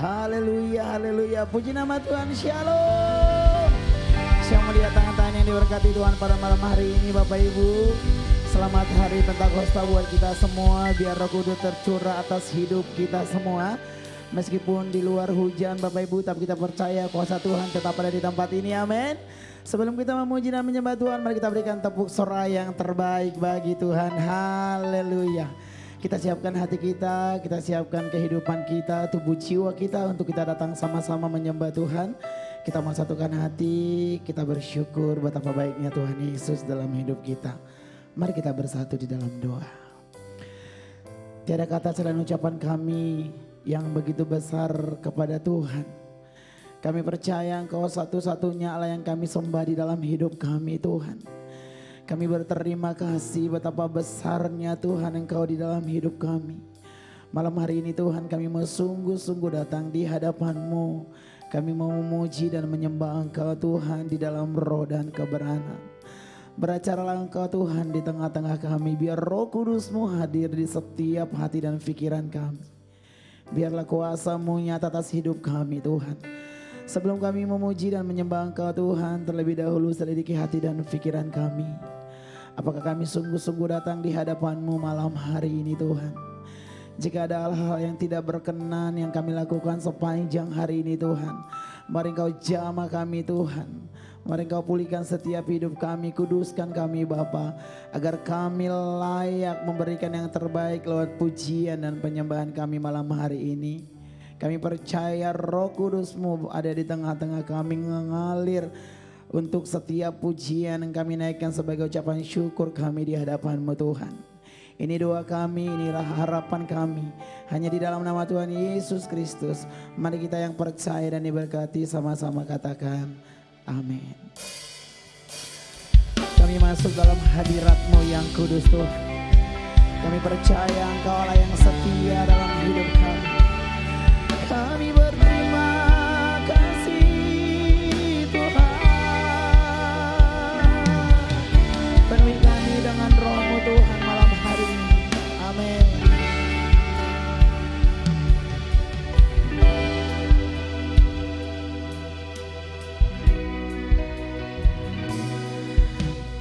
Haleluya, haleluya. Puji nama Tuhan, shalom. Saya melihat tangan-tangan yang diberkati Tuhan pada malam hari ini Bapak Ibu. Selamat hari Pentakosta buat kita semua. Biar Roh Kudus tercurah atas hidup kita semua. Meskipun di luar hujan Bapak Ibu, tapi kita percaya kuasa Tuhan tetap ada di tempat ini, amin. Sebelum kita memuji dan menyembah Tuhan, mari kita berikan tepuk sorai yang terbaik bagi Tuhan. Haleluya. Kita siapkan hati kita siapkan kehidupan kita, tubuh jiwa kita untuk kita datang sama-sama menyembah Tuhan. Kita mau satukan hati, kita bersyukur betapa baiknya Tuhan Yesus dalam hidup kita. Mari kita bersatu di dalam doa. Tiada kata selain ucapan kami yang begitu besar kepada Tuhan. Kami percaya Engkau satu-satunya Allah yang kami sembah di dalam hidup kami Tuhan. Kami berterima kasih betapa besarnya Tuhan Engkau di dalam hidup kami. Malam hari ini Tuhan kami mau sungguh-sungguh datang di hadapan-Mu. Kami mau memuji dan menyembah Engkau Tuhan di dalam roh dan kebenaran. Beracaralah Engkau Tuhan di tengah-tengah kami. Biar Roh Kudus-Mu hadir di setiap hati dan pikiran kami. Biarlah kuasa-Mu nyata atas hidup kami Tuhan. Sebelum kami memuji dan menyembah Engkau Tuhan, terlebih dahulu selidiki hati dan pikiran kami. Apakah kami sungguh-sungguh datang di hadapan-Mu malam hari ini Tuhan? Jika ada hal-hal yang tidak berkenan yang kami lakukan sepanjang hari ini Tuhan, mari Engkau jamah kami Tuhan. Mari Engkau pulihkan setiap hidup kami, kuduskan kami Bapa, agar kami layak memberikan yang terbaik lewat pujian dan penyembahan kami malam hari ini. Kami percaya Roh Kudus-Mu ada di tengah-tengah kami, mengalir untuk setiap pujian yang kami naikkan sebagai ucapan syukur kami di hadapan-Mu Tuhan. Ini doa kami, inilah harapan kami. Hanya di dalam nama Tuhan Yesus Kristus. Mari kita yang percaya dan diberkati sama-sama katakan amin. Kami masuk dalam hadirat-Mu yang kudus Tuhan. Kami percaya Engkau Allah yang setia dalam hidup kami. Kami berterima kasih Tuhan. Penuhi kami dengan roh-Mu Tuhan malam hari ini. Amin.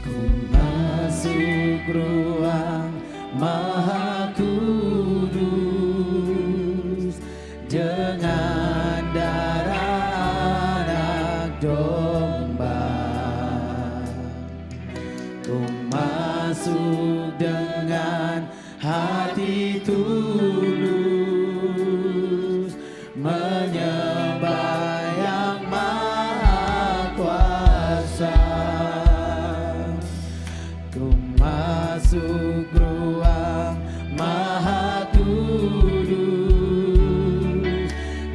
Ku masuk ruang Maha Kudus dengan darah anak domba. Ku masuk dengan hati tulus, menyembah yang maha kuasa. Ku masuk ruang Maha Kudus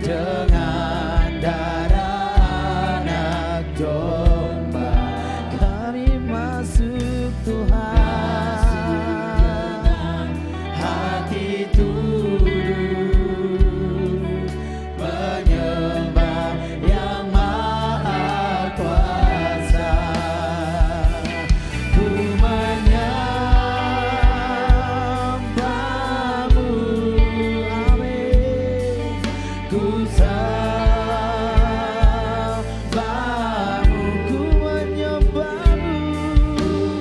dengan darah anak domba. Kami masuk Tuhan, hati tulus, menyembah yang maha kuasa. Ku menyembah-Mu, amin. Ku sembah-Mu, ku menyembah-Mu,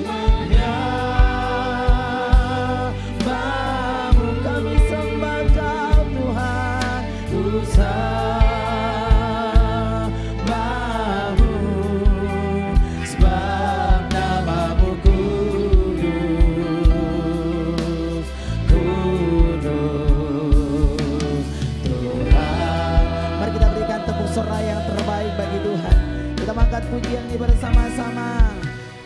menyembah-Mu. Kami sembah Kau Tuhan, ku sembah-Mu, sebab nama-Mu kudus, kudus Tuhan. Mari kita berikan tepuk sorai yang terbaik bagi Tuhan. Kita angkat pujian ini bersama-sama.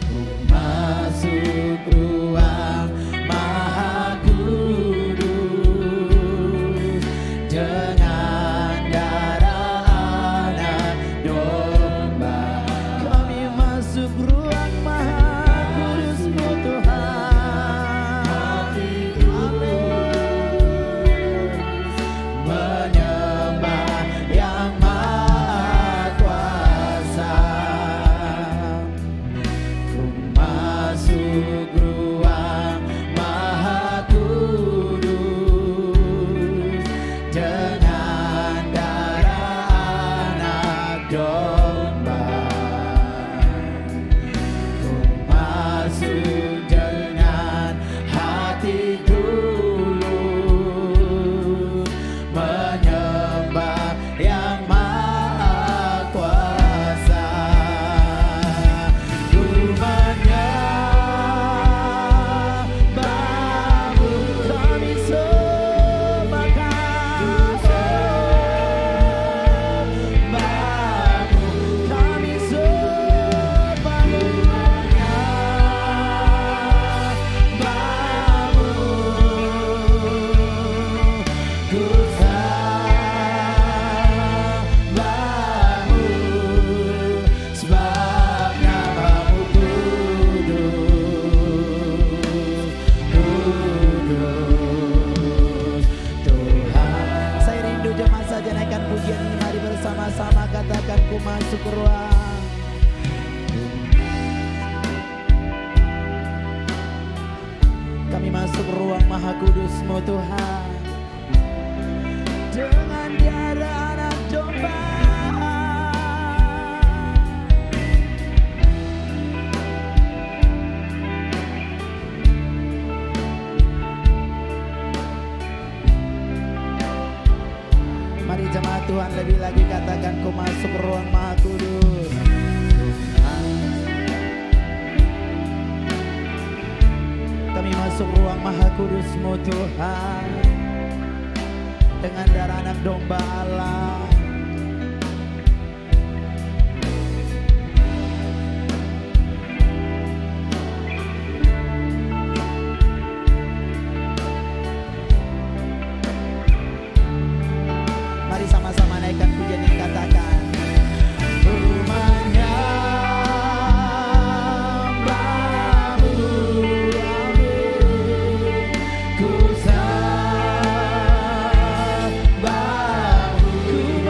Ku masuk ruang Maha Kudus dengan darah anak domba. Kami masuk ruang Maha Kudus-Mu Tuhan. Amin. Menyembah yang maha kuasa. Ku masuk ruang katakan ku masuk ruang. Kami masuk ruang Maha Kudus-Mu Tuhan, dengan darah anak domba. Mari jemaat Tuhan lebih lagi katakan ku masuk ruang Maha Kudus. Kami masuk ruang Maha Kudus-Mu Tuhan, dengan darah anak domba Allah. Mari sama-sama naikkan pujian ini, katakan rumahnya Bapa-Mu, amin. Ku sembah-Mu, ku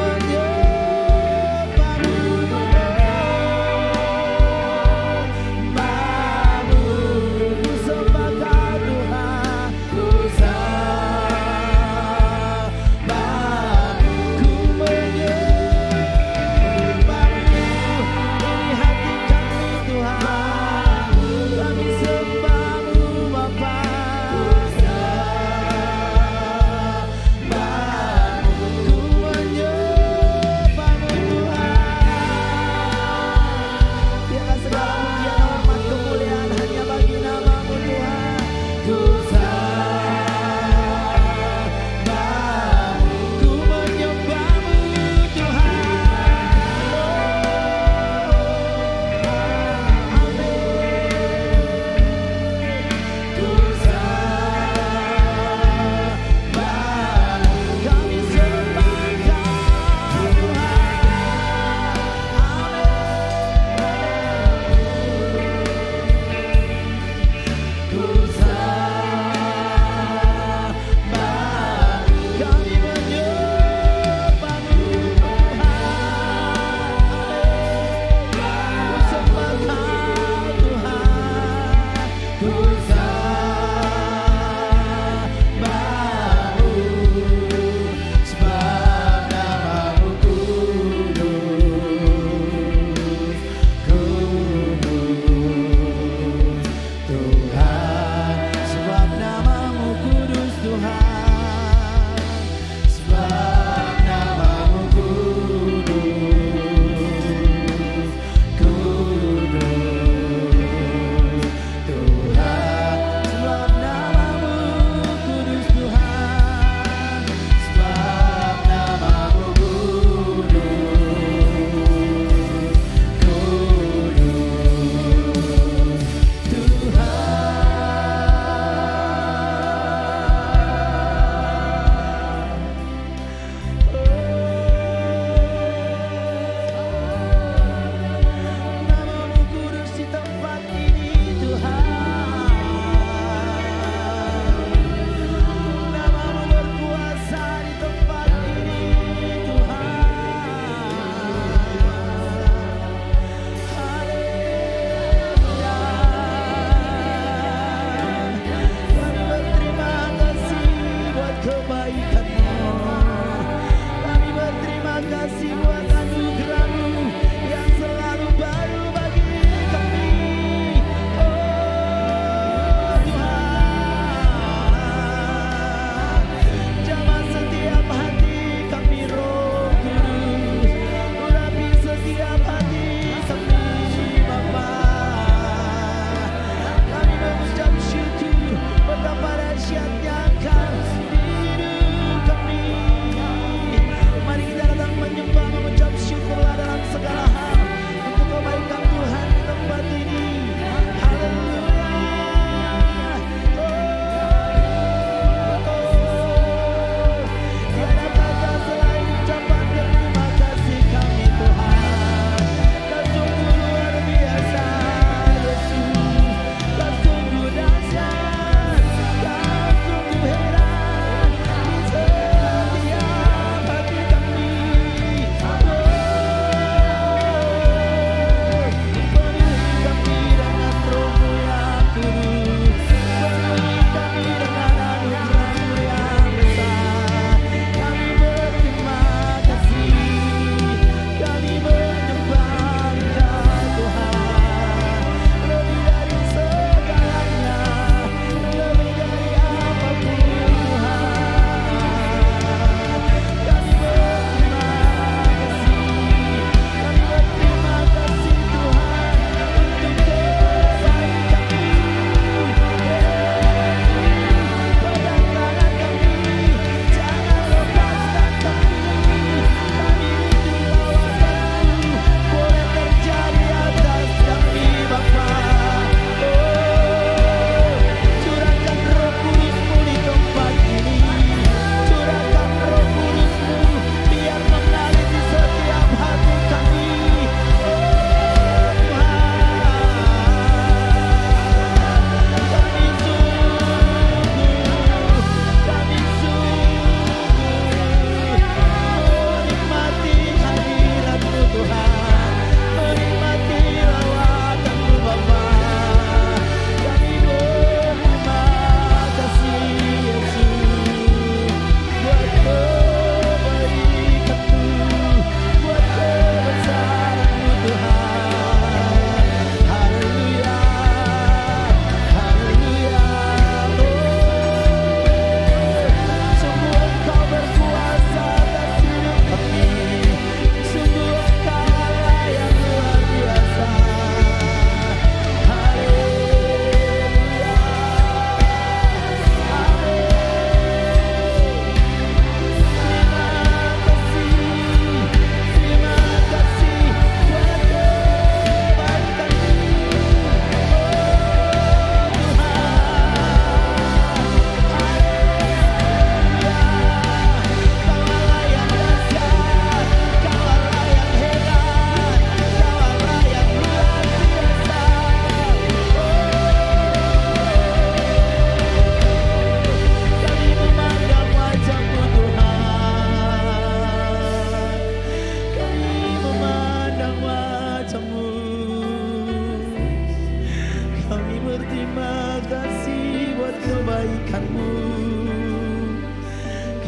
kemuliaan-Mu.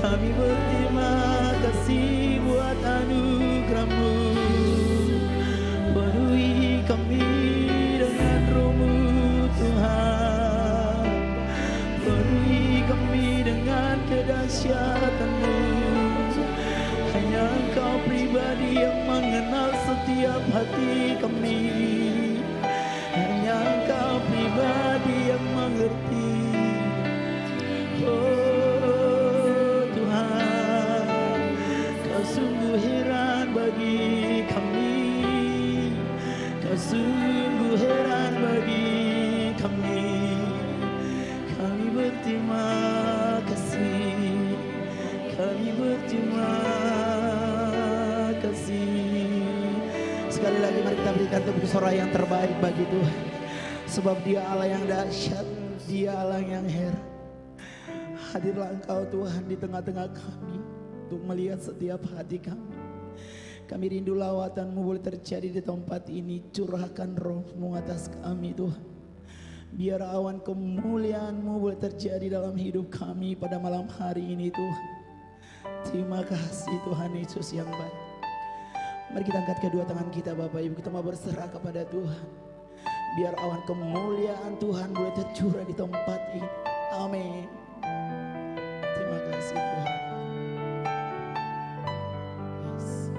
Kami berterima kasih buat anugerah-Mu. Penuhi kami dengan Roh-Mu Tuhan. Penuhi kami dengan kedahsyatan-Mu. Hanya Engkau pribadi yang mengenal setiap hati kami. Hanya Engkau pribadi yang mengerti. Oh Tuhan, Kau sungguh heran bagi kami. Kau sungguh heran bagi kami. Kami berterima kasih. Kami berterima kasih. Sekali lagi mari kita berikan tepuk sorai yang terbaik bagi Tuhan. Sebab Dia Allah yang dahsyat, Dia Allah yang heran. Hadirlah Engkau Tuhan di tengah-tengah kami untuk melihat setiap hati kami. Kami rindu lawatan-Mu boleh terjadi di tempat ini. Curahkan Roh-Mu atas kami Tuhan. Biar awan kemuliaan-Mu boleh terjadi dalam hidup kami pada malam hari ini Tuhan. Terima kasih Tuhan Yesus yang baik. Mari kita angkat kedua tangan kita Bapak Ibu. Kita mau berserah kepada Tuhan. Biar awan kemuliaan Tuhan boleh tercurah di tempat ini. Amin. Terima kasih Tuhan. Yes.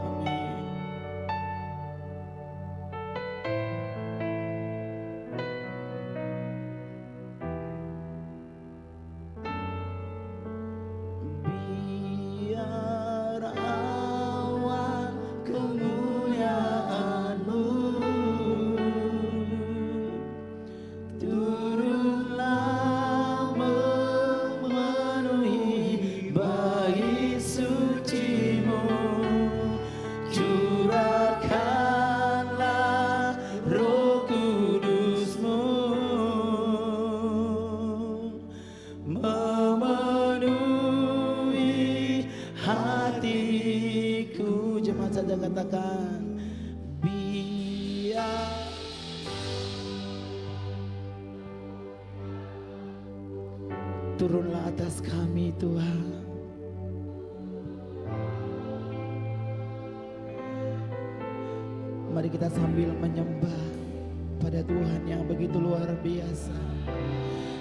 Amin. Biar awan kemuliaan-Mu turunlah memenuhi bait suci-Mu. Curahkanlah Roh Kudus-Mu memenuhi hatiku. Jemaat saja katakan, biar turunlah atas kami Tuhan. Mari kita sambil menyembah pada Tuhan yang begitu luar biasa.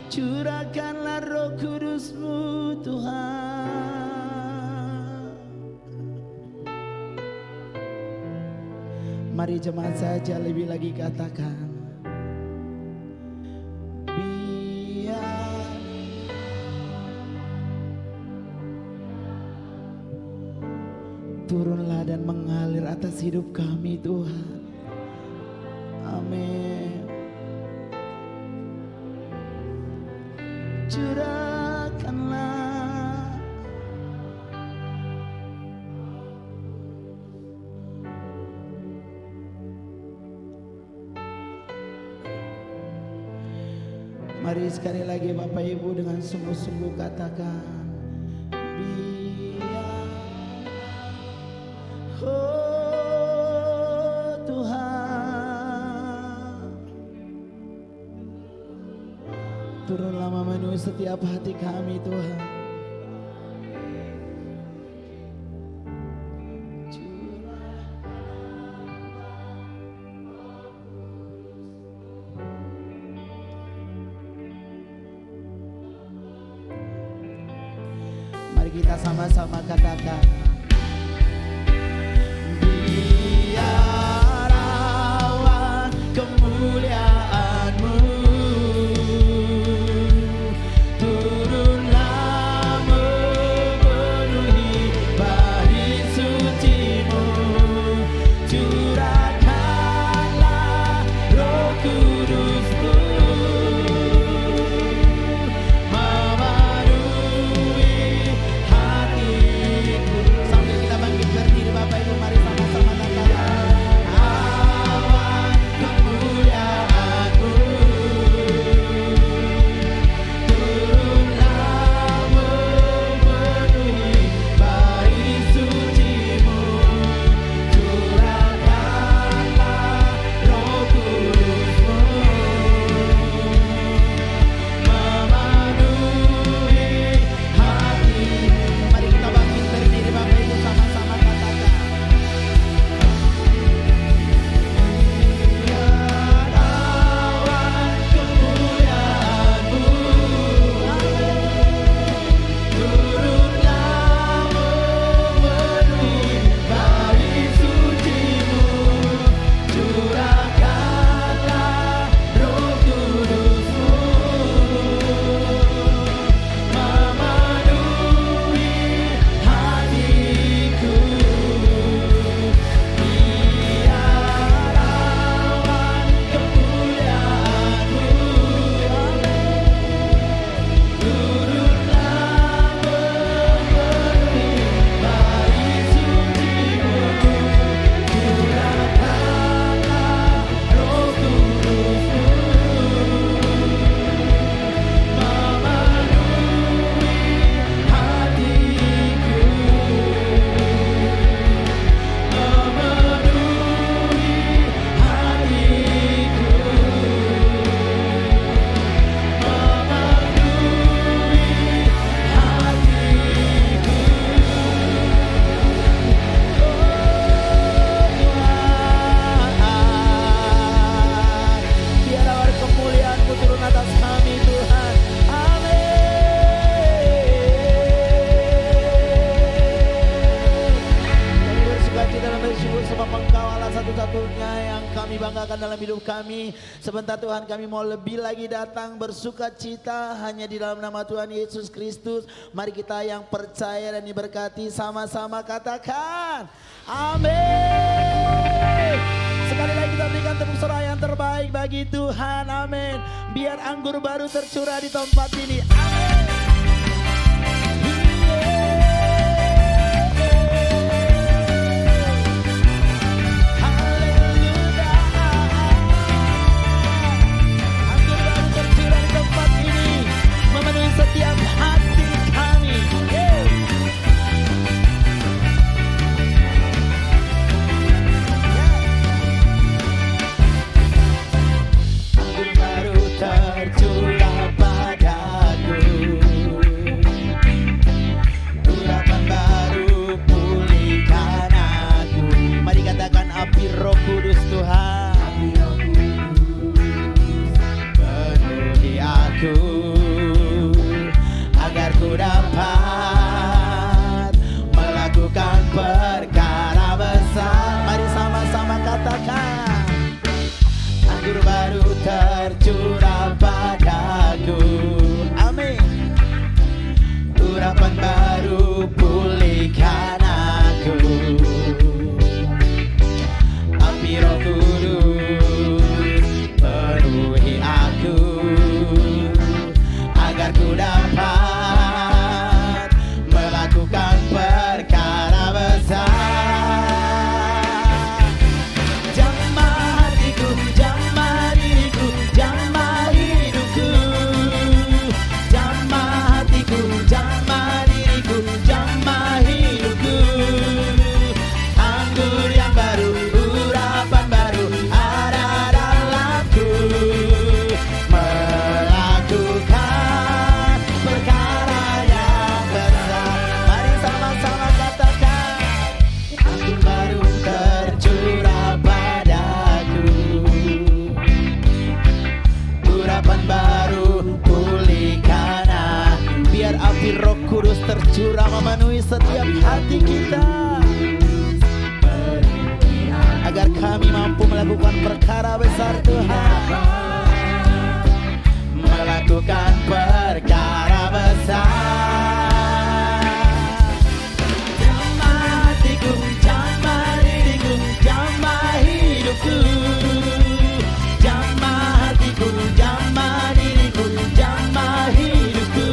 Curahkanlah Roh Kudus-Mu Tuhan. Mari jemaat saja lebih lagi katakan, biar turunlah dan mengalir atas hidup kami Tuhan. Amin. Curahkanlah Mari sekali lagi Bapak Ibu dengan sungguh-sungguh katakan, biar oh Tuhan turunlah memenuhi setiap hati kami Tuhan. Mari kita sama-sama katakan, biar awan kemuliaan-Mu turunlah memenuhi bait suci-Mu. Curahkanlah Roh Kudus-Mu memenuhi hatiku. sebab Engkau Allah satu-satunya yang kami banggakan dalam hidup kami. Sebentar Tuhan, kami mau lebih lagi datang bersuka cita hanya di dalam nama Tuhan Yesus Kristus. Mari kita yang percaya dan diberkati sama-sama katakan amin. Sekali lagi kita berikan tepuk sorak yang terbaik bagi Tuhan, amin. Biar anggur baru tercurah di tempat ini, amin. Setiap hati kami, anggur baru tercurah padaku, urapan baru pulihkan aku. Mari katakan api Roh Kudus Tuhan, penuhi aku agar ku dapat melakukan perkara besar. Mari sama-sama katakan anggur baru tercurah padaku, amin. Urapan baru pulihkan aku, api Roh Kudus penuhi aku agar ku dapat melakukan perkara besar. Jamah hatiku, jamah diriku, jamah hidupku. Jamah hatiku, jamah diriku, jamah hidupku. Anggur yang baru, urapan baru ada dalamku. Melakukan perkara yang besar. Mari sama-sama katakan anggur baru tercurah padaku, urapan baru pulihkan aku. Biar api Roh Kudus tercurah memenuhi setiap hati kita, agar kami mampu melakukan perkara besar Tuhan, melakukan perkara besar. Jamah hatiku, jamah diriku, jamah hidupku. Jamah hatiku, jamah diriku, jamah hidupku.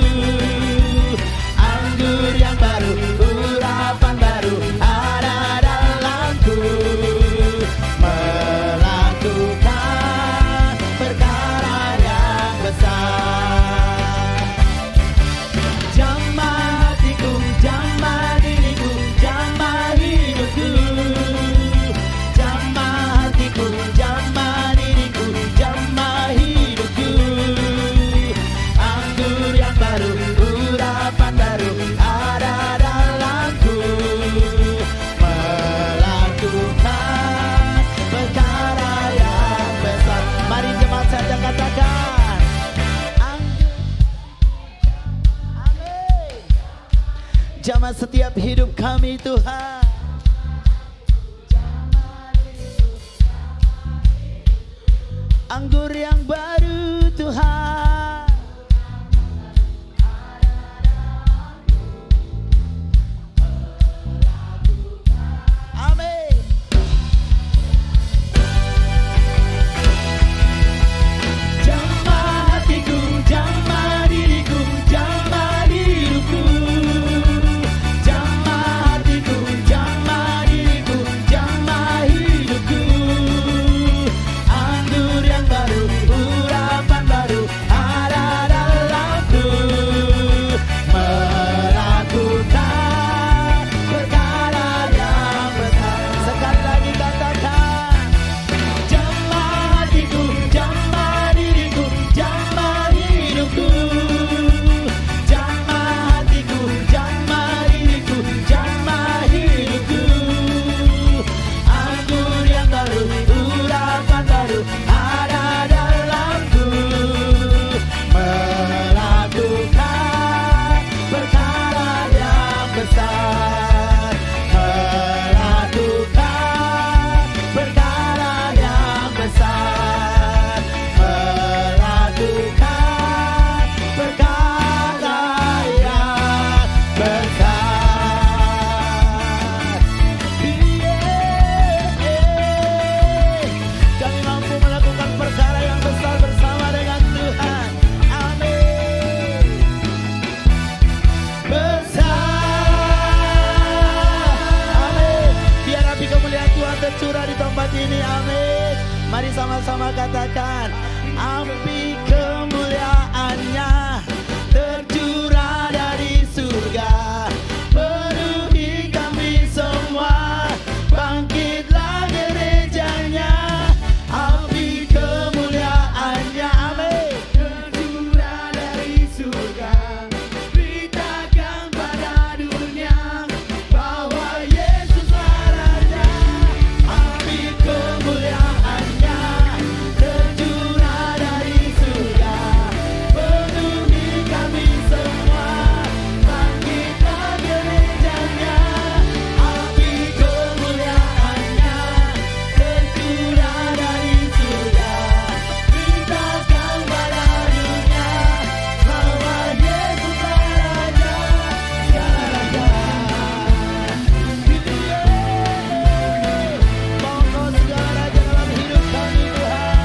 Anggur yang baru, urapan baru ada dalamku. Melakukan perkara yang besar. Jamah hatiku, jamah diriku, jamah hidupku. Jamah hatiku, jamah diriku, jamah hidupku. Anggur yang baru, urapan baru ada dalamku. Melakukan perkara yang besar. Mari jemaat saja katakan anggur, amin. Jamah setiap hidup kami Tuhan, anggur yang baru Tuhan, amin. Jamah hatiku, jamah diriku, jamah hidupku. Jamah hatiku, jamah diriku, jamah hidupku. Anggur yang baru, tempat ini, amin. Mari sama-sama katakan, api kemuliaannya tercurah dari surga, penuhi kami semua, bangkitlah gerejanya, api kemuliaannya, amin, tercurah dari surga, beritakan pada dunia bahwa Yesuslah Raja, api kemuliaannya tercurah dari surga, penuhi kami semua, bangkitlah gerejanya, api kemuliaannya tercurah dari surga, beritakan pada dunia bahwa Yesuslah Raja, segala raja. Monggo segala raja dalam hidup kami Tuhan,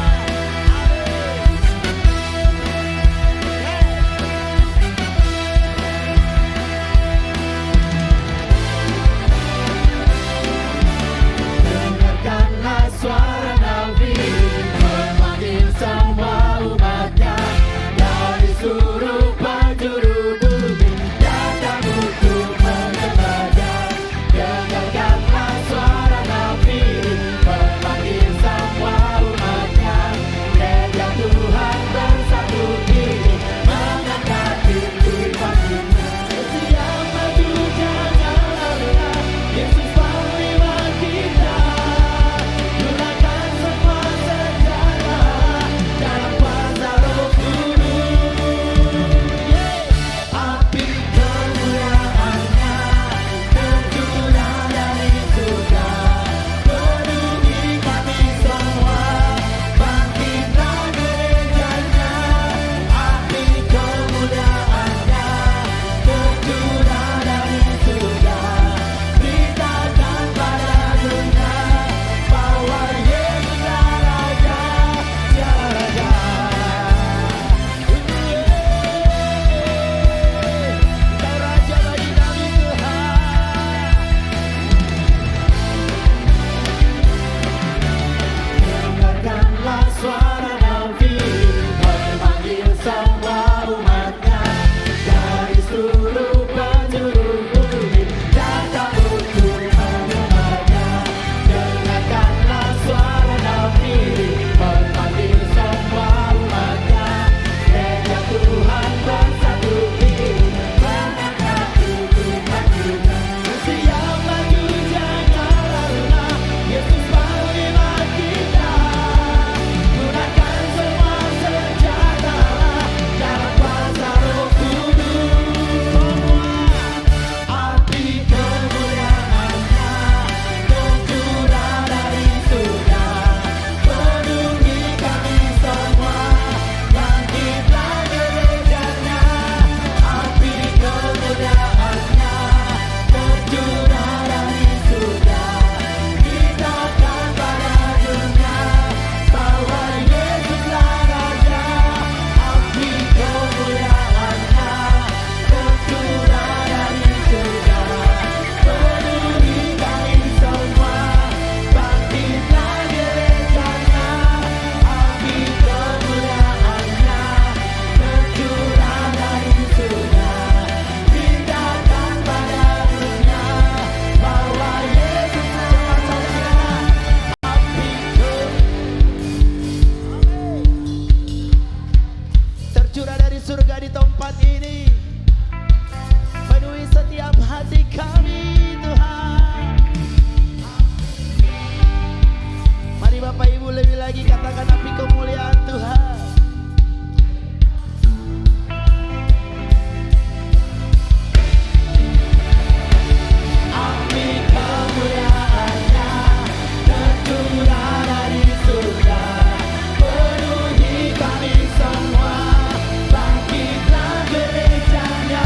dengarkanlah suara Nabi memanggil semua umatnya dari seluruh penjuru bumi datang untuk menyembahnya. Dengarkanlah suara Nabi memanggil semua umatnya, gereja Tuhan bersatu kini mengangkat diri baginya. Setiap maju jangan lelah, Yesus panglima kita, gunakan semua senjata dalam kuasa Roh Kudus. Api kemuliaannya tercurah dari surga, penuhi kami semua, bangkitlah gerejanya, api kemuliaannya tercurah dari surga, beritakan pada dunia bahwa Yesuslah Raja, segala raja. Kau Raja bagi kami Tuhan. Dengarkanlah suara Nabi memanggil semua umatnya dari seluruh penjuru bumi datang untuk menyembahnya. Dengarkanlah suara Nabi memanggil semua umatnya, gereja Tuhan bersatu kini mengangkat diri baginya. Siap maju jangan lelah, Yesus panglima kita, gunakan semua senjata dalam kuasa Roh Kudus. Api kemuliaannya tercurah dari surga, penuhi kami semua, bangkitlah gerejanya, api kemuliaannya tercurah dari surga, beritakan pada dunia bahwa Yesuslah Raja, api kemuliaannya tercurah dari surga, penuhi kami semua, bangkitlah gerejanya, api kemuliaannya tercurah dari surga, beritakan pada dunia bahwa Yesuslah Raja, api tercurah dari surga di tempat ini, penuhi setiap hati kami Tuhan. Mari Bapak Ibu lebih lagi katakan api kemuliaan Tuhan. Api kemuliaannya tercurah dari surga, penuhi kami semua, bangkitlah gerejanya,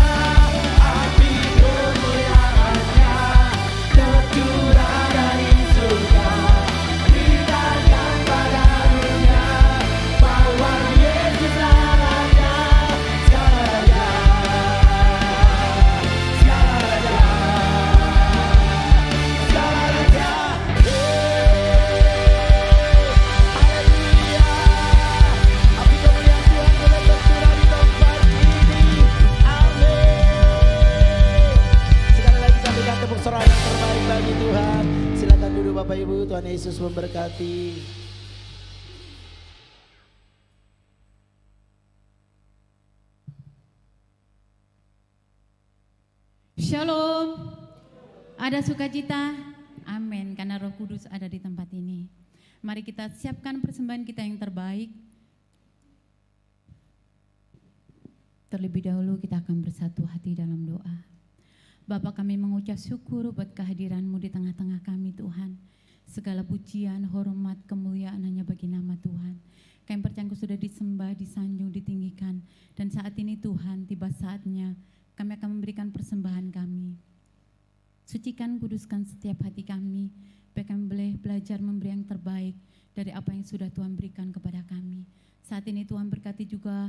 api kemuliaannya tercurah dari surga, beritakan pada dunia Yesus memberkati. Shalom. Ada sukacita? Amin, karena Roh Kudus ada di tempat ini. Mari kita siapkan persembahan kita yang terbaik. Terlebih dahulu kita akan bersatu hati dalam doa. Bapa, kami mengucap syukur buat kehadiran-Mu di tengah-tengah kami Tuhan. Segala pujian, hormat, kemuliaan hanya bagi nama Tuhan. Kami percaya Engkau sudah disembah, disanjung, ditinggikan. Dan saat ini Tuhan, tiba saatnya kami akan memberikan persembahan kami. Sucikan, kuduskan setiap hati kami, supaya kami boleh belajar memberi yang terbaik dari apa yang sudah Tuhan berikan kepada kami. Saat ini Tuhan berkati juga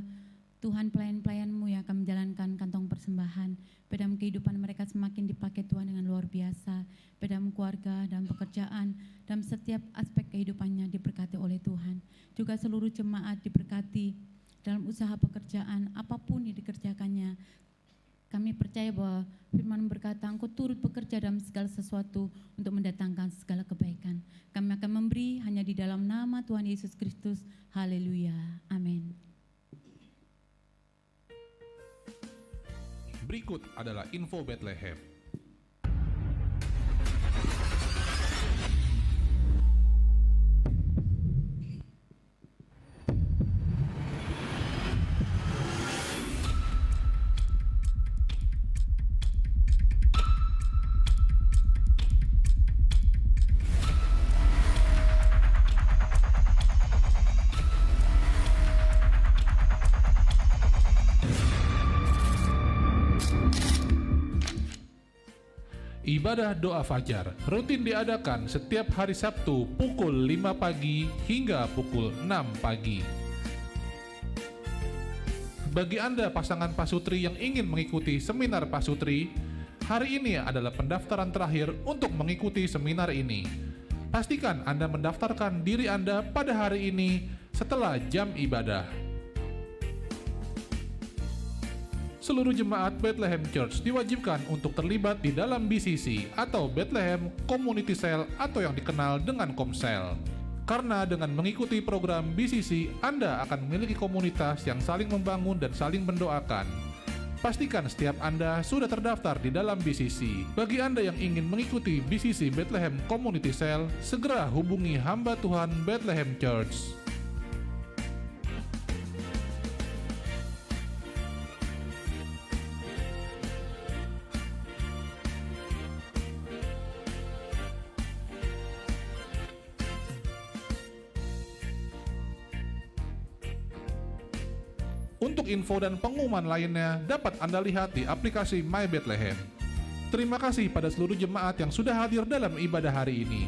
Tuhan pelayan-pelayan-Mu yang akan menjalankan kantong persembahan. Dalam kehidupan mereka semakin dipakai Tuhan dengan luar biasa. Dalam keluarga, dalam pekerjaan, dalam setiap aspek kehidupannya diberkati oleh Tuhan. Juga seluruh jemaat diberkati dalam usaha pekerjaan, apapun yang dikerjakannya. Kami percaya bahwa firman berkata, Engkau turut bekerja dalam segala sesuatu untuk mendatangkan segala kebaikan. Kami akan memberi hanya di dalam nama Tuhan Yesus Kristus. Haleluya. Amin. Berikut adalah info Bethlehem. Ibadah doa fajar rutin diadakan setiap hari Sabtu pukul 5 pagi hingga pukul 6 pagi. Bagi Anda pasangan pasutri yang ingin mengikuti seminar pasutri, hari ini adalah pendaftaran terakhir untuk mengikuti seminar ini. Pastikan Anda mendaftarkan diri Anda pada hari ini setelah jam ibadah. Seluruh jemaat Bethlehem Church diwajibkan untuk terlibat di dalam BCC atau Bethlehem Community Cell atau yang dikenal dengan Komsel. Karena dengan mengikuti program BCC, Anda akan memiliki komunitas yang saling membangun dan saling mendoakan. Pastikan setiap Anda sudah terdaftar di dalam BCC. Bagi Anda yang ingin mengikuti BCC Bethlehem Community Cell, segera hubungi hamba Tuhan Bethlehem Church. Untuk info dan pengumuman lainnya dapat Anda lihat di aplikasi My Bethlehem. Terima kasih pada seluruh jemaat yang sudah hadir dalam ibadah hari ini.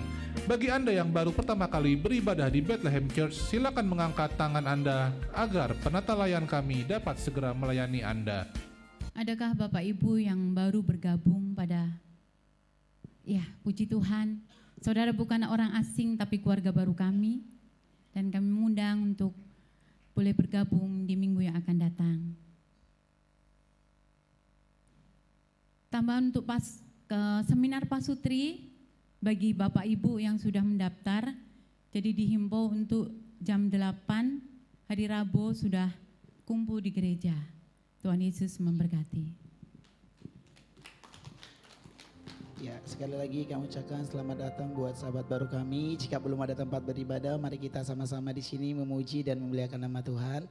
Bagi Anda yang baru pertama kali beribadah di Bethlehem Church, silakan mengangkat tangan Anda agar penata layan kami dapat segera melayani Anda. Adakah Bapak Ibu yang baru bergabung pada, ya puji Tuhan, saudara bukan orang asing tapi keluarga baru kami, dan kami mengundang untuk boleh bergabung di minggu yang akan datang. Tambahan untuk seminar pasutri bagi Bapak Ibu yang sudah mendaftar, jadi dihimbau untuk jam 8 hari Rabu sudah kumpul di gereja. Tuhan Yesus memberkati. Ya, sekali lagi kami ucapkan selamat datang buat sahabat baru kami. Jika belum ada tempat beribadah, mari kita sama-sama di sini memuji dan memuliakan nama Tuhan.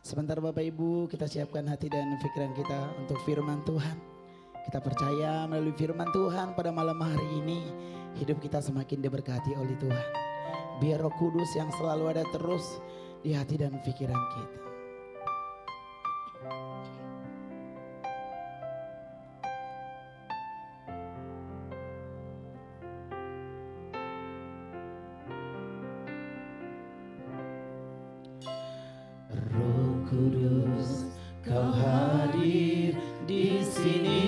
Sebentar Bapak Ibu, kita siapkan hati dan pikiran kita untuk firman Tuhan. Kita percaya melalui firman Tuhan pada malam hari ini, hidup kita semakin diberkati oleh Tuhan. Biar Roh Kudus yang selalu ada terus di hati dan pikiran kita. Kudus, Kau hadir di sini.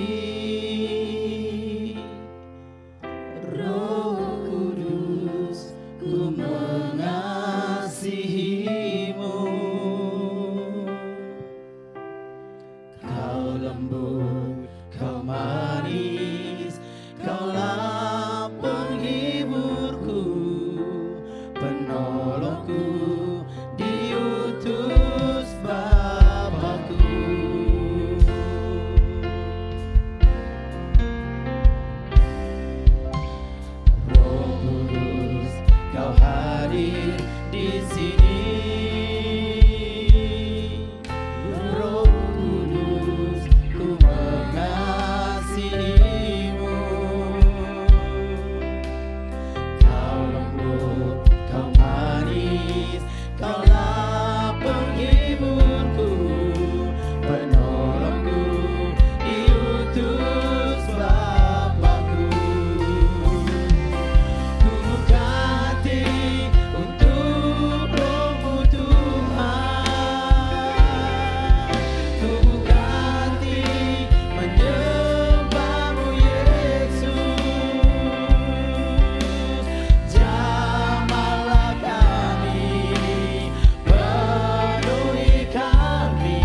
Roh Kudus, ku mengasihi-Mu. Kau lembut, Kau manis, Kaulah penghiburku. Kau hadir di sini, Roh Kudus, ku mengasihimu. Kau lembut, kau manis, kaulah penghiburku, penolongku, diutus Bapakku. Ku buka hati untuk Roh-Mu Tuhan. Ku buka hati menyembah-Mu Yesus. Jamahlah kami, penuhi kami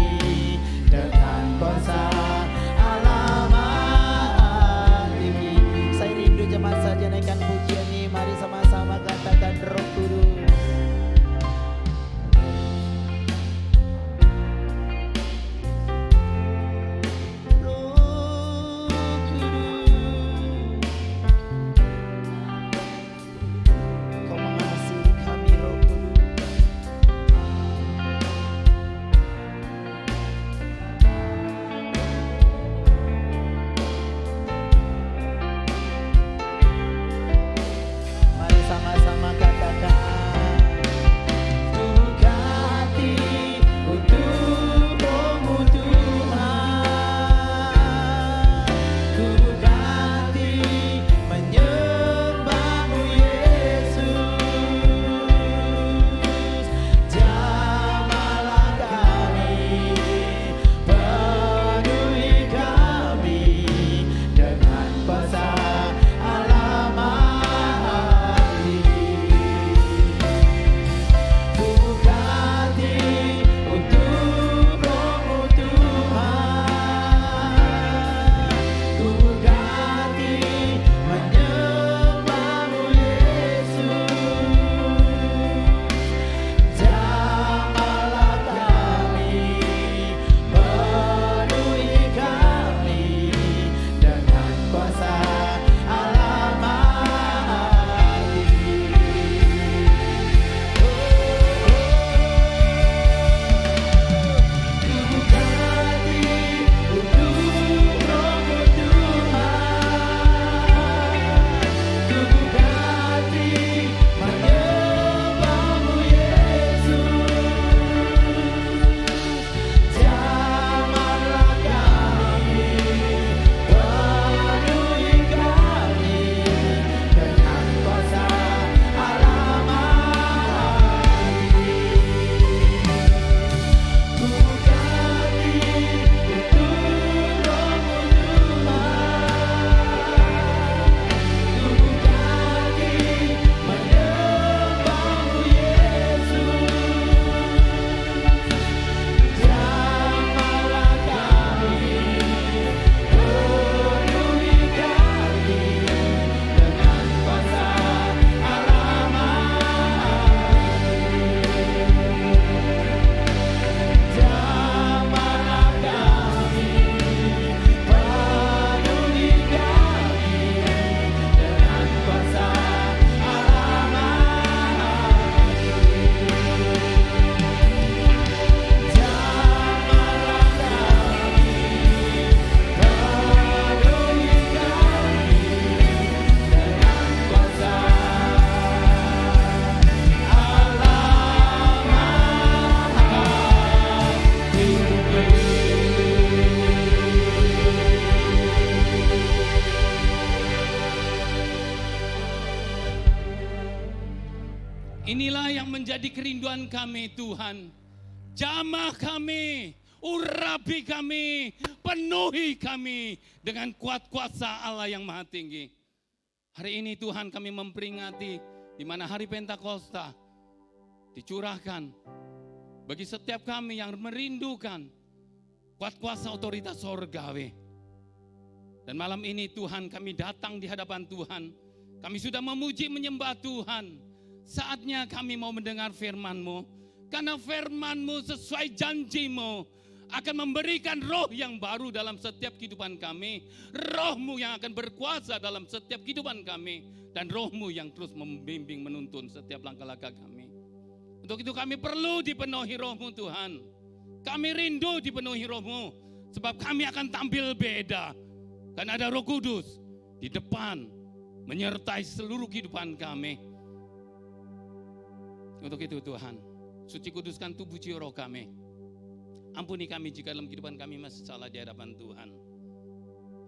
dengan kuasa Allah Maha Tinggi. Saya rindu jemaat saja naikkan pujian ini. Mari sama-sama katakan Roh Kudus. Roh Kudus, Kau mengasihi kami, Roh Kudus. Mari sama-sama katakan. Ku buka hati untuk Roh-Mu Tuhan. Ku buka hati menyembah-Mu Yesus. Jamahlah kami, penuhi kami dengan kuasa Allah Maha Tinggi. Ku buka hati untuk Roh-Mu Tuhan. Ku buka hati menyembah-Mu Yesus. Jamahlah kami, penuhi kami dengan kuasa Allah Maha Tinggi. Ku buka hati untuk Roh-Mu Tuhan. Ku buka hati menyembah-Mu Yesus. Jamahlah kami, penuhi kami dengan kuasa Allah Maha Tinggi. Ku buka hati untuk Roh-Mu Tuhan. Ku buka hati menyembah-Mu Yesus. Jamahlah kami, penuhi kami dengan kuasa Allah Maha Tinggi. Jamahlah kami, penuhi kami dengan kuasa Allah Maha Tinggi. Jamahlah kami, penuhi kami dengan kuasa Allah Maha Inilah yang menjadi kerinduan kami Tuhan. Jamah kami, urapi kami, penuhi kami dengan kuat kuasa Allah yang Maha Tinggi. Hari ini Tuhan kami memperingati di mana hari Pentakosta dicurahkan bagi setiap kami yang merindukan kuat kuasa otoritas sorgawi. Dan malam ini Tuhan kami datang di hadapan Tuhan. Kami sudah memuji menyembah Tuhan. Saatnya kami mau mendengar firman-Mu. Karena firman-Mu sesuai janji-Mu akan memberikan roh yang baru dalam setiap kehidupan kami. Roh-Mu yang akan berkuasa dalam setiap kehidupan kami. dan Roh-Mu yang terus membimbing menuntun setiap langkah-langkah kami. Untuk itu kami perlu dipenuhi Roh-Mu Tuhan. Kami rindu dipenuhi Roh-Mu, sebab kami akan tampil beda. Dan ada Roh Kudus di depan menyertai seluruh kehidupan kami. Untuk itu Tuhan, suci kuduskan tubuh jiwa roh kami. Ampuni kami jika dalam kehidupan kami masih salah di hadapan Tuhan.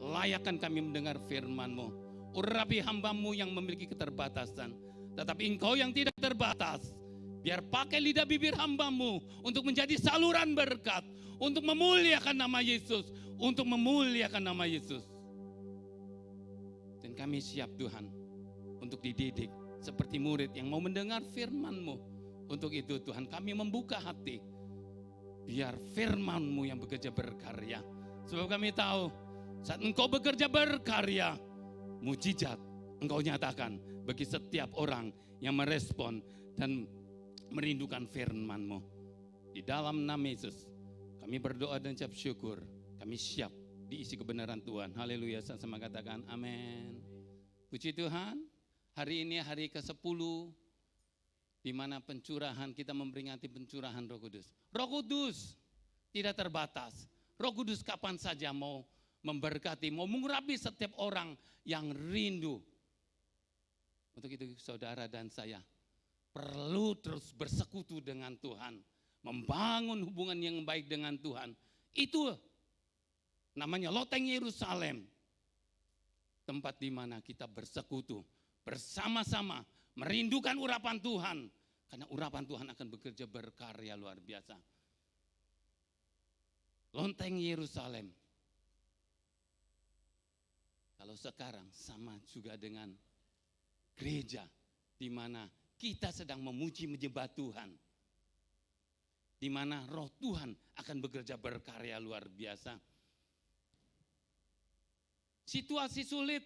Layakkan kami mendengar firman-Mu. Urapi hamba-Mu yang memiliki keterbatasan. Tetapi Engkau yang tidak terbatas, biar pakai lidah bibir hamba-Mu untuk menjadi saluran berkat, untuk memuliakan nama Yesus, untuk memuliakan nama Yesus. Dan kami siap Tuhan untuk dididik seperti murid yang mau mendengar firman-Mu. Untuk itu Tuhan kami membuka hati, biar firman-Mu yang bekerja berkarya. Sebab kami tahu saat Engkau bekerja berkarya, mujizat Engkau nyatakan bagi setiap orang yang merespon dan merindukan firman-Mu. Di dalam nama Yesus kami berdoa dan ucap syukur. Kami siap diisi kebenaran Tuhan. Haleluya, sama katakan amin. Puji Tuhan, hari ini hari ke-10 di mana pencurahan, kita memperingati pencurahan Roh Kudus. Roh Kudus tidak terbatas. Roh Kudus kapan saja mau memberkati, mau mengurapi setiap orang yang rindu. Untuk itu saudara dan saya perlu terus bersekutu dengan Tuhan, membangun hubungan yang baik dengan Tuhan. Itu namanya loteng Yerusalem, tempat di mana kita bersekutu bersama-sama, merindukan urapan Tuhan, karena urapan Tuhan akan bekerja berkarya luar biasa. Lonteng Yerusalem. Kalau sekarang sama juga dengan gereja, di mana kita sedang memuji menyembah Tuhan, di mana Roh Tuhan akan bekerja berkarya luar biasa. Situasi sulit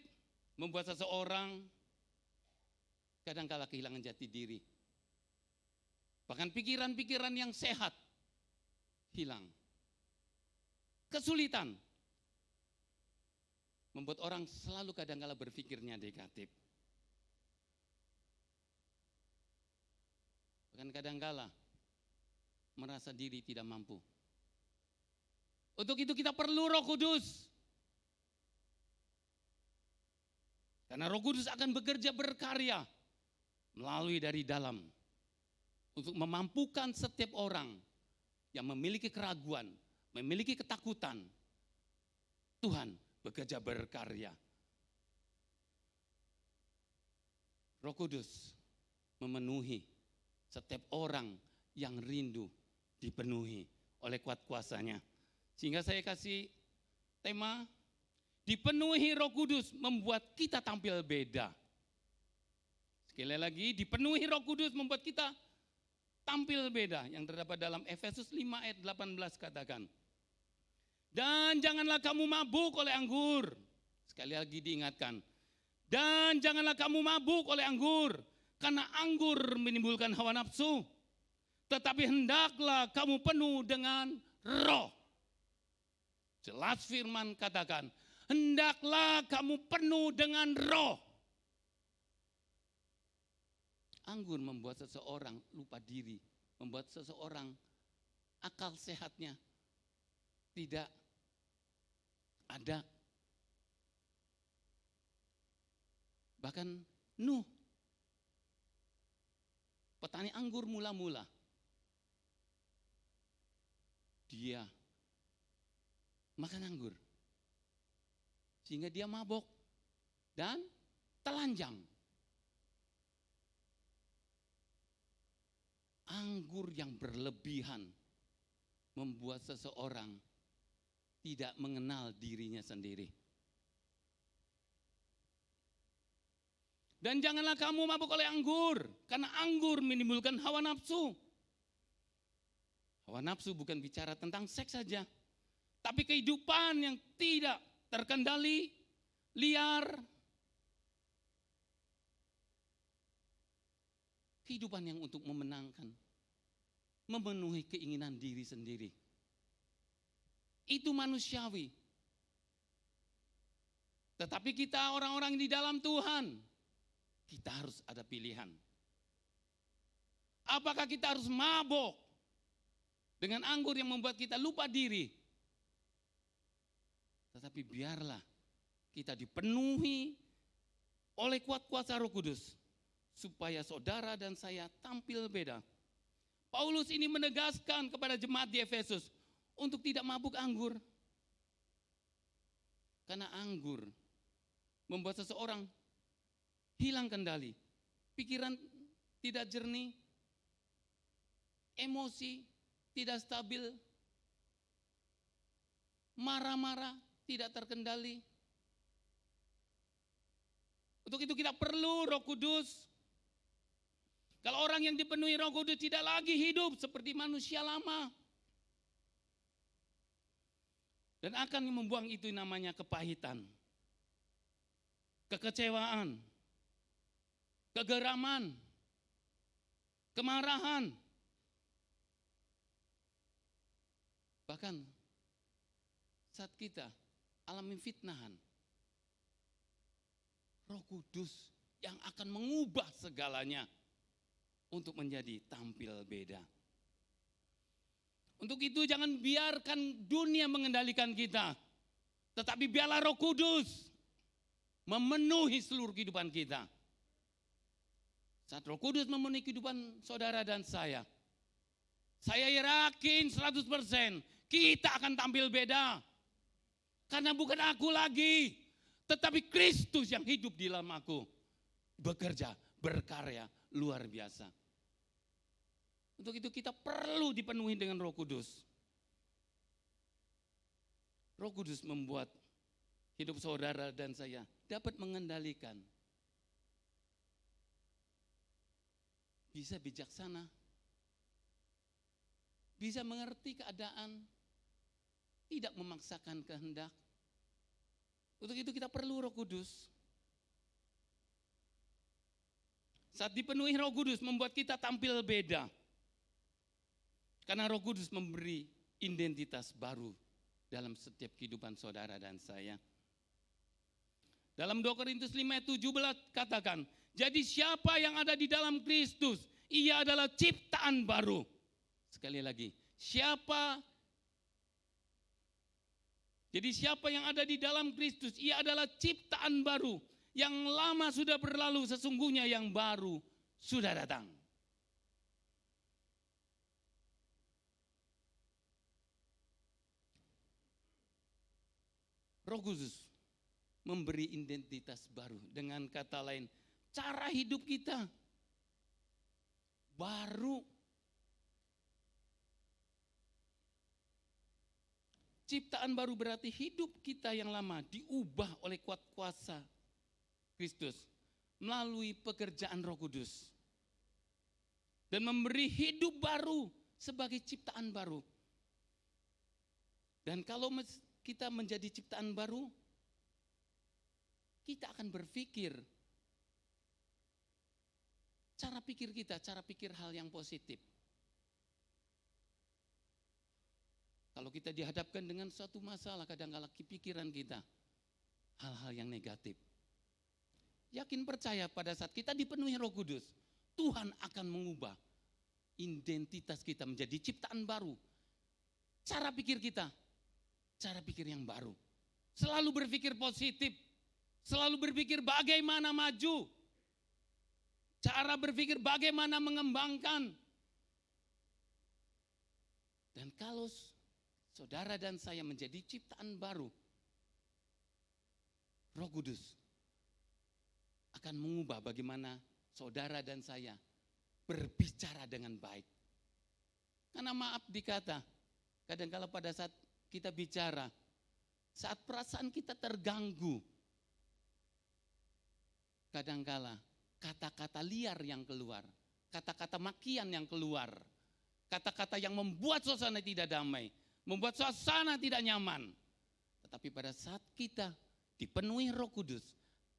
membuat seseorang kadang-kala kehilangan jati diri. Bahkan pikiran-pikiran yang sehat hilang. Kesulitan membuat orang selalu kadang-kala berpikirnya negatif. Bahkan kadang-kala merasa diri tidak mampu. Untuk itu kita perlu Roh Kudus. Karena Roh Kudus akan bekerja berkarya melalui dari dalam untuk memampukan setiap orang yang memiliki keraguan, memiliki ketakutan. Tuhan bekerja berkarya. Roh Kudus memenuhi setiap orang yang rindu dipenuhi oleh kuat kuasanya. Sehingga saya kasih tema, dipenuhi Roh Kudus membuat kita tampil beda. Sekali lagi, dipenuhi Roh Kudus membuat kita tampil beda. Yang terdapat dalam Efesus 5 ayat 18 katakan, dan janganlah kamu mabuk oleh anggur. Sekali lagi diingatkan, dan janganlah kamu mabuk oleh anggur, karena anggur menimbulkan hawa nafsu. Tetapi hendaklah kamu penuh dengan Roh. Jelas firman katakan, hendaklah kamu penuh dengan Roh. Anggur membuat seseorang lupa diri, membuat seseorang akal sehatnya tidak ada. Bahkan Nuh, petani anggur mula-mula, dia makan anggur sehingga dia mabok dan telanjang. Anggur yang berlebihan membuat seseorang tidak mengenal dirinya sendiri. Dan janganlah kamu mabuk oleh anggur, karena anggur menimbulkan hawa nafsu. Hawa nafsu bukan bicara tentang seks saja, tapi kehidupan yang tidak terkendali, liar. Kehidupan yang untuk memenangkan, memenuhi keinginan diri sendiri. Itu manusiawi. Tetapi kita orang-orang di dalam Tuhan, kita harus ada pilihan. Apakah kita harus mabok dengan anggur yang membuat kita lupa diri? Tetapi biarlah kita dipenuhi oleh kuat kuasa Roh Kudus, supaya saudara dan saya tampil beda. Paulus ini menegaskan kepada jemaat di Efesus untuk tidak mabuk anggur. Karena anggur membuat seseorang hilang kendali, pikiran tidak jernih, emosi tidak stabil, marah-marah tidak terkendali. Untuk itu kita perlu Roh Kudus. Kalau orang yang dipenuhi Roh Kudus tidak lagi hidup seperti manusia lama. Dan akan membuang itu namanya kepahitan, kekecewaan, kegeraman, kemarahan. Bahkan saat kita alami fitnahan, Roh Kudus yang akan mengubah segalanya untuk menjadi tampil beda. Untuk itu jangan biarkan dunia mengendalikan kita, tetapi biarlah Roh Kudus memenuhi seluruh kehidupan kita. Saat Roh Kudus memenuhi kehidupan saudara dan saya yakin 100% kita akan tampil beda. Karena bukan aku lagi, tetapi Kristus yang hidup di dalam aku, bekerja, berkarya luar biasa. Untuk itu kita perlu dipenuhi dengan Roh Kudus. Roh Kudus membuat hidup saudara dan saya dapat mengendalikan. Bisa bijaksana, bisa mengerti keadaan, tidak memaksakan kehendak. Untuk itu kita perlu Roh Kudus. Saat dipenuhi Roh Kudus membuat kita tampil beda. Karena Roh Kudus memberi identitas baru dalam setiap kehidupan saudara dan saya. Dalam 2 Korintus 5 ayat 17 katakan, jadi siapa yang ada di dalam Kristus, ia adalah ciptaan baru. Sekali lagi, jadi siapa yang ada di dalam Kristus, ia adalah ciptaan baru. Yang lama sudah berlalu, sesungguhnya yang baru sudah datang. Roh Kudus memberi identitas baru. Dengan kata lain, cara hidup kita baru. Ciptaan baru berarti hidup kita yang lama diubah oleh kuat kuasa Kristus melalui pekerjaan Roh Kudus. Dan memberi hidup baru sebagai ciptaan baru. Dan kalau kita menjadi ciptaan baru, kita akan berpikir, cara pikir hal yang positif. Kalau kita dihadapkan dengan suatu masalah, kadang-kadang pikiran kita hal-hal yang negatif. Yakin percaya pada saat kita dipenuhi Roh Kudus, Tuhan akan mengubah identitas kita menjadi ciptaan baru. Cara pikir kita, cara pikir yang baru. Selalu berpikir positif, selalu berpikir bagaimana maju. Cara berpikir bagaimana mengembangkan. Dan kalau saudara dan saya menjadi ciptaan baru, Roh Kudus akan mengubah bagaimana saudara dan saya berbicara dengan baik. Karena maaf dikata, kadang-kala pada saat kita bicara, saat perasaan kita terganggu, kadangkala kata-kata liar yang keluar, kata-kata makian yang keluar, kata-kata yang membuat suasana tidak damai, membuat suasana tidak nyaman. Tetapi pada saat kita dipenuhi Roh Kudus,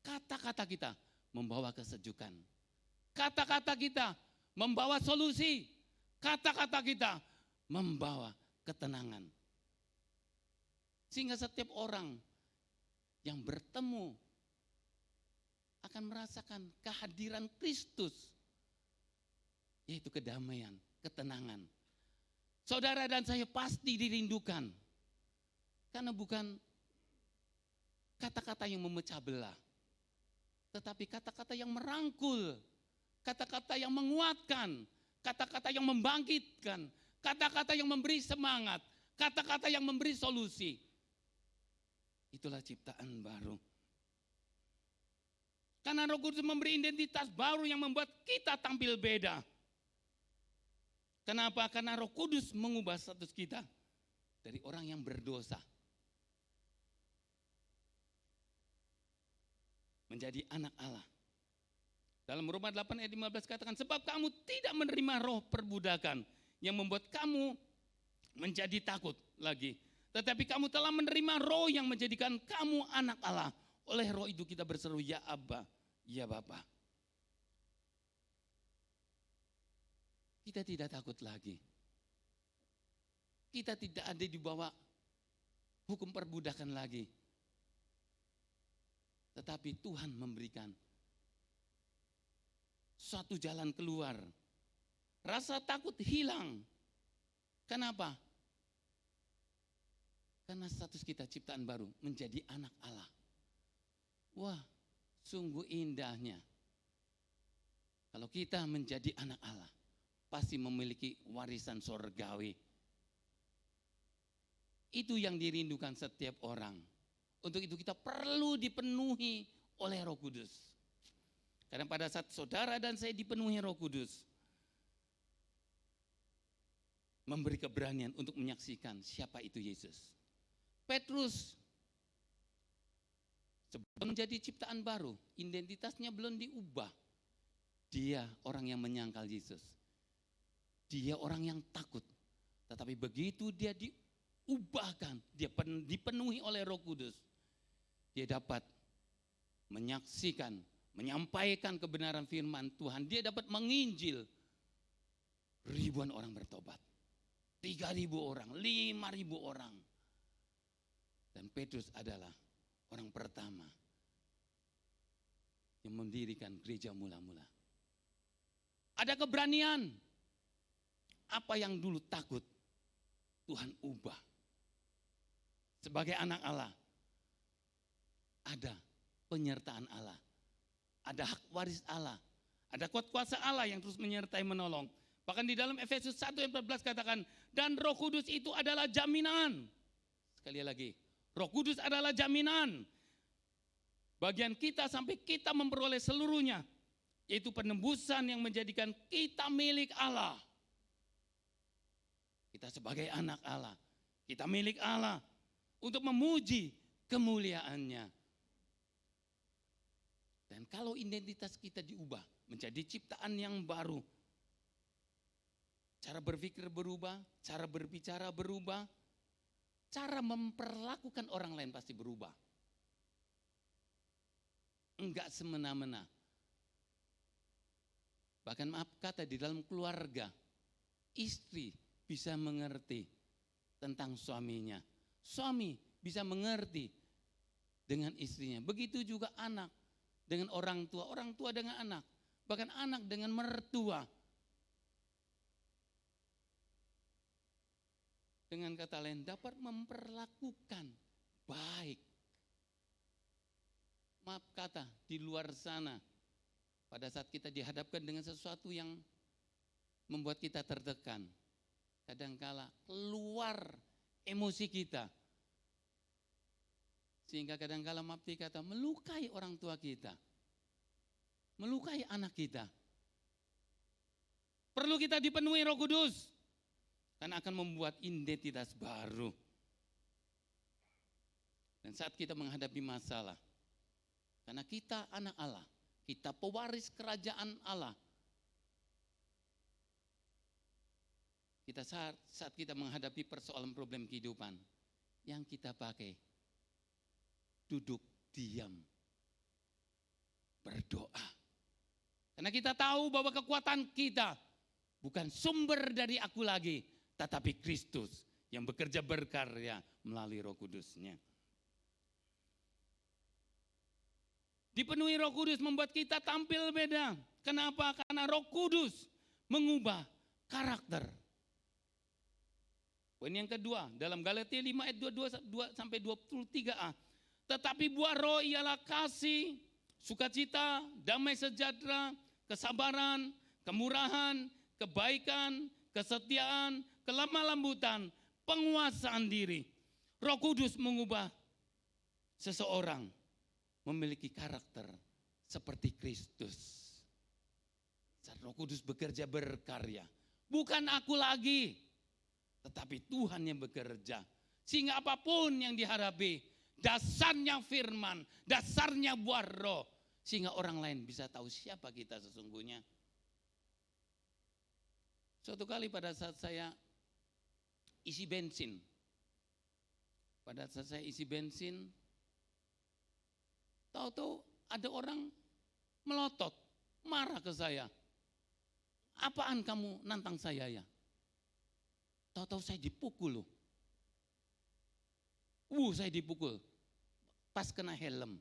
kata-kata kita membawa kesejukan, kata-kata kita membawa solusi, kata-kata kita membawa ketenangan. Sehingga setiap orang yang bertemu akan merasakan kehadiran Kristus, yaitu kedamaian, ketenangan. Saudara dan saya pasti dirindukan, karena bukan kata-kata yang memecah belah, tetapi kata-kata yang merangkul, kata-kata yang menguatkan, kata-kata yang membangkitkan, kata-kata yang memberi semangat, kata-kata yang memberi solusi. Itulah ciptaan baru. Karena Roh Kudus memberi identitas baru yang membuat kita tampil beda. Kenapa? Karena Roh Kudus mengubah status kita dari orang yang berdosa menjadi anak Allah. Dalam Roma 8 ayat 15 katakan, sebab kamu tidak menerima roh perbudakan yang membuat kamu menjadi takut lagi. Tetapi kamu telah menerima roh yang menjadikan kamu anak Allah. Oleh roh itu kita berseru, ya Abba, ya Bapa. Kita tidak takut lagi. Kita tidak ada di bawah hukum perbudakan lagi. Tetapi Tuhan memberikan suatu jalan keluar. Rasa takut hilang. Kenapa? Karena status kita ciptaan baru, menjadi anak Allah. Wah, sungguh indahnya. Kalau kita menjadi anak Allah, pasti memiliki warisan sorgawi. Itu yang dirindukan setiap orang. Untuk itu kita perlu dipenuhi oleh Roh Kudus. Karena pada saat saudara dan saya dipenuhi Roh Kudus, memberi keberanian untuk menyaksikan siapa itu Yesus. Petrus sebelum menjadi ciptaan baru, identitasnya belum diubah. Dia orang yang menyangkal Yesus. Dia orang yang takut. Tetapi begitu dia diubahkan, dia dipenuhi oleh Roh Kudus, dia dapat menyaksikan, menyampaikan kebenaran firman Tuhan. Dia dapat menginjil. Ribuan orang bertobat. 3.000 orang, 5.000 orang. Dan Petrus adalah orang pertama yang mendirikan gereja mula-mula. Ada keberanian. Apa yang dulu takut, Tuhan ubah. Sebagai anak Allah, ada penyertaan Allah. Ada hak waris Allah. Ada kuasa Allah yang terus menyertai menolong. Bahkan di dalam Efesus 1 ayat 14 katakan, dan Roh Kudus itu adalah jaminan. Sekali lagi, Roh Kudus adalah jaminan. Bagian kita sampai kita memperoleh seluruhnya. Yaitu penembusan yang menjadikan kita milik Allah. Kita sebagai anak Allah. Kita milik Allah. Untuk memuji kemuliaannya. Dan kalau identitas kita diubah menjadi ciptaan yang baru. Cara berpikir berubah, cara berbicara berubah. Cara memperlakukan orang lain pasti berubah. Enggak semena-mena. Bahkan maaf kata di dalam keluarga, istri bisa mengerti tentang suaminya. Suami bisa mengerti dengan istrinya. Begitu juga anak dengan orang tua dengan anak. Bahkan anak dengan mertua. Dengan kata lain dapat memperlakukan baik. Maaf kata di luar sana, pada saat kita dihadapkan dengan sesuatu yang membuat kita tertekan, kadangkala keluar emosi kita. Sehingga kadangkala maaf kata melukai orang tua kita. Melukai anak kita. Perlu kita dipenuhi Roh Kudus. Karena akan membuat identitas baru. Dan saat kita menghadapi masalah, karena kita anak Allah, kita pewaris kerajaan Allah. Kita saat kita menghadapi persoalan problem kehidupan, yang kita pakai, duduk diam, berdoa. Karena kita tahu bahwa kekuatan kita bukan sumber dari aku lagi, tetapi Kristus yang bekerja berkarya melalui Roh Kudus-Nya. Dipenuhi Roh Kudus membuat kita tampil beda. Kenapa? Karena Roh Kudus mengubah karakter. Poin yang kedua, dalam Galatia 5 ayat 22 sampai 23a. Tetapi buah roh ialah kasih, sukacita, damai sejahtera, kesabaran, kemurahan, kebaikan, kesetiaan, kelemah lembutan, penguasaan diri. Roh Kudus mengubah seseorang memiliki karakter seperti Kristus. Saat Roh Kudus bekerja berkarya, bukan aku lagi, tetapi Tuhan yang bekerja. Sehingga apapun yang dihadapi, dasarnya firman, dasarnya buah roh. Sehingga orang lain bisa tahu siapa kita sesungguhnya. Suatu kali pada saat saya isi bensin. Pada saat saya isi bensin, tahu-tahu ada orang melotot, marah ke saya. Apaan kamu nantang saya ya? Tahu-tahu saya dipukul loh. Saya dipukul. Pas kena helm.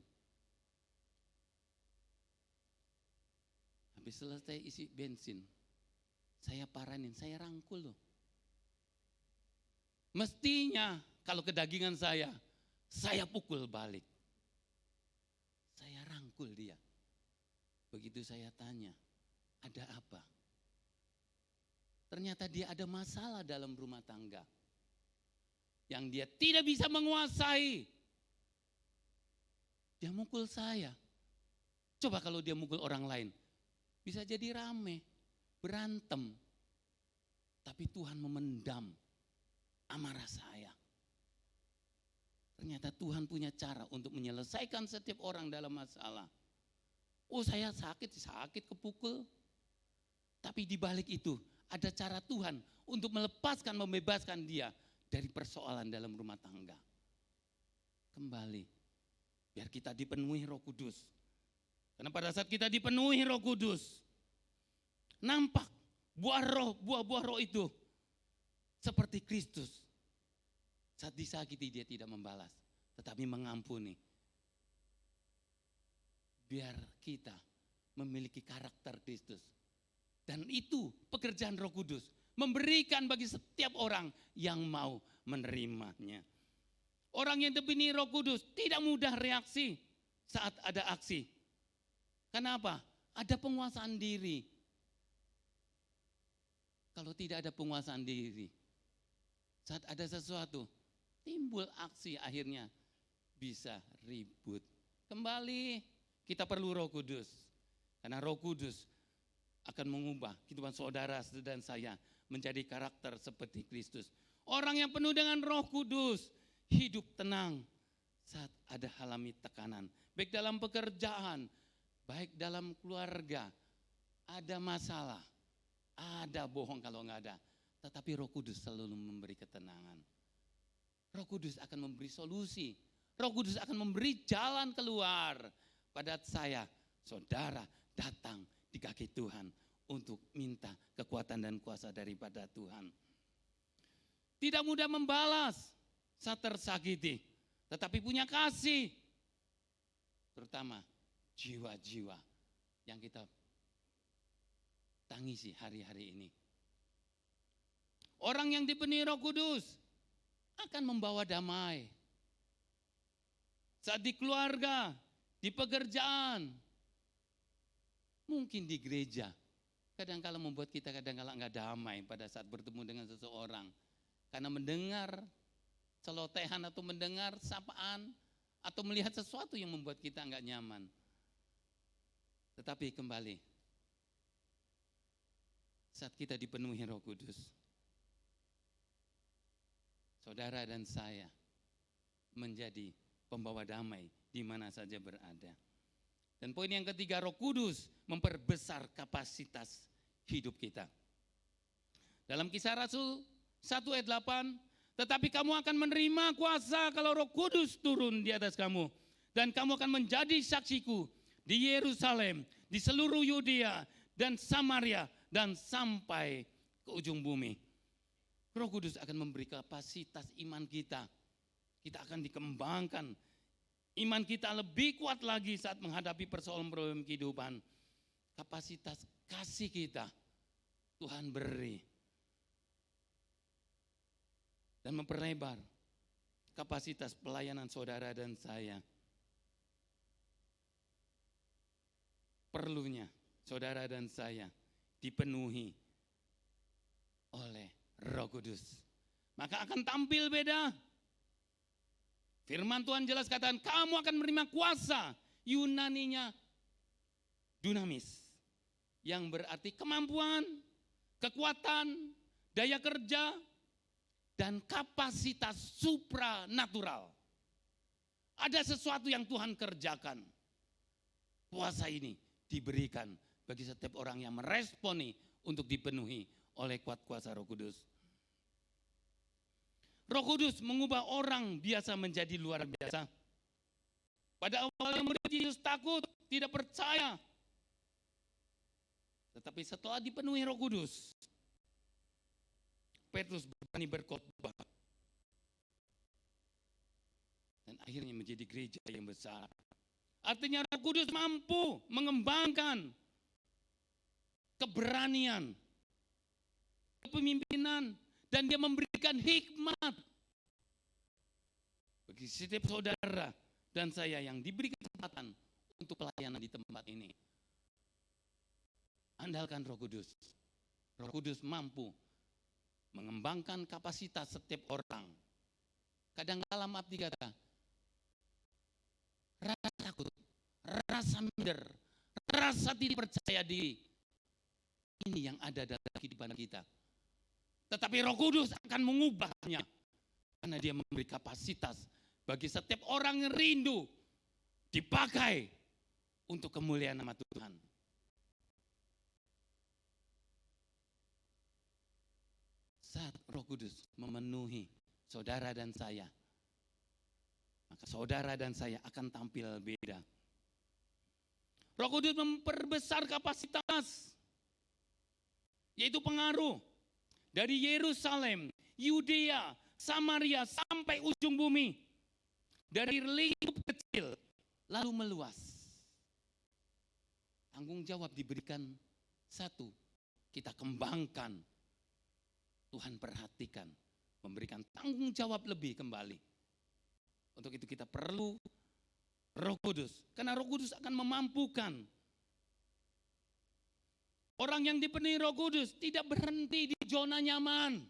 Habis selesai isi bensin, saya paranin, saya rangkul loh. Mestinya kalau kedagingan saya pukul balik. Saya rangkul dia. Begitu saya tanya, ada apa? Ternyata dia ada masalah dalam rumah tangga. Yang dia tidak bisa menguasai. Dia mukul saya. Coba kalau dia mukul orang lain. Bisa jadi rame, berantem. Tapi Tuhan memendam amarah saya. Ternyata Tuhan punya cara untuk menyelesaikan setiap orang dalam masalah. Saya sakit kepukul. Tapi di balik itu ada cara Tuhan untuk melepaskan, membebaskan dia dari persoalan dalam rumah tangga. Kembali, biar kita dipenuhi Roh Kudus. Karena pada saat kita dipenuhi Roh Kudus, nampak buah-buah roh itu seperti Kristus. Saat disakiti dia tidak membalas, tetapi mengampuni. Biar kita memiliki karakter Kristus. Dan itu pekerjaan Roh Kudus. Memberikan bagi setiap orang yang mau menerimanya. Orang yang dipenuhi Roh Kudus tidak mudah reaksi saat ada aksi. Kenapa? Ada penguasaan diri. Kalau tidak ada penguasaan diri, saat ada sesuatu, timbul aksi, akhirnya bisa ribut. Kembali, kita perlu Roh Kudus. Karena Roh Kudus akan mengubah kehidupan saudara dan saya menjadi karakter seperti Kristus. Orang yang penuh dengan Roh Kudus hidup tenang saat ada alami tekanan. Baik dalam pekerjaan, baik dalam keluarga, ada masalah, ada bohong kalau enggak ada. Tetapi Roh Kudus selalu memberi ketenangan. Roh Kudus akan memberi solusi. Roh Kudus akan memberi jalan keluar pada saya, saudara datang di kaki Tuhan untuk minta kekuatan dan kuasa daripada Tuhan. Tidak mudah membalas saat tersakiti, tetapi punya kasih. Terutama jiwa-jiwa yang kita tangisi hari-hari ini. Orang yang dipenuhi Roh Kudus akan membawa damai. Saat di keluarga, di pekerjaan, mungkin di gereja, kadang-kala membuat kita kadang-kala enggak damai pada saat bertemu dengan seseorang. Karena mendengar celotehan atau mendengar sapaan atau melihat sesuatu yang membuat kita enggak nyaman. Tetapi kembali, saat kita dipenuhi Roh Kudus, saudara dan saya menjadi pembawa damai di mana saja berada. Dan poin yang ketiga, Roh Kudus memperbesar kapasitas hidup kita. Dalam Kisah Rasul 1 ayat 8, tetapi kamu akan menerima kuasa kalau Roh Kudus turun di atas kamu. Dan kamu akan menjadi saksiku di Yerusalem, di seluruh Yudea dan Samaria dan sampai ke ujung bumi. Roh Kudus akan memberi kapasitas iman kita. Kita akan dikembangkan. Iman kita lebih kuat lagi saat menghadapi persoalan problem kehidupan. Kapasitas kasih kita Tuhan beri. Dan memperlebar kapasitas pelayanan saudara dan saya. Perlunya saudara dan saya dipenuhi oleh Roh Kudus. Maka akan tampil beda. Firman Tuhan jelas katakan, kamu akan menerima kuasa, Yunaninya dunamis, yang berarti kemampuan, kekuatan, daya kerja, dan kapasitas supranatural. Ada sesuatu yang Tuhan kerjakan. Kuasa ini diberikan bagi setiap orang yang meresponi untuk dipenuhi oleh kuat kuasa Roh Kudus. Roh Kudus mengubah orang biasa menjadi luar biasa. Pada awalnya murid Yesus takut, tidak percaya. Tetapi setelah dipenuhi Roh Kudus, Petrus berani berkhotbah. Dan akhirnya menjadi gereja yang besar. Artinya Roh Kudus mampu mengembangkan keberanian, kepemimpinan, dan dia memberikan hikmat bagi setiap saudara dan saya yang diberi kesempatan untuk pelayanan di tempat ini. Andalkan Roh Kudus. Roh Kudus mampu mengembangkan kapasitas setiap orang. Kadang-kala maaf dikata, rasa takut, rasa minder, rasa tidak percaya diri, ini yang ada dalam kehidupan kita. Tetapi Roh Kudus akan mengubahnya karena dia memberi kapasitas bagi setiap orang yang rindu dipakai untuk kemuliaan nama Tuhan. Saat Roh Kudus memenuhi saudara dan saya, maka saudara dan saya akan tampil beda. Roh Kudus memperbesar kapasitas, yaitu pengaruh dari Yerusalem, Yudea, Samaria sampai ujung bumi. Dari lingkup kecil lalu meluas. Tanggung jawab diberikan satu, kita kembangkan. Tuhan perhatikan, memberikan tanggung jawab lebih kembali. Untuk itu kita perlu Roh Kudus, karena Roh Kudus akan memampukan. Orang yang dipenuhi Roh Kudus tidak berhenti di zona nyaman.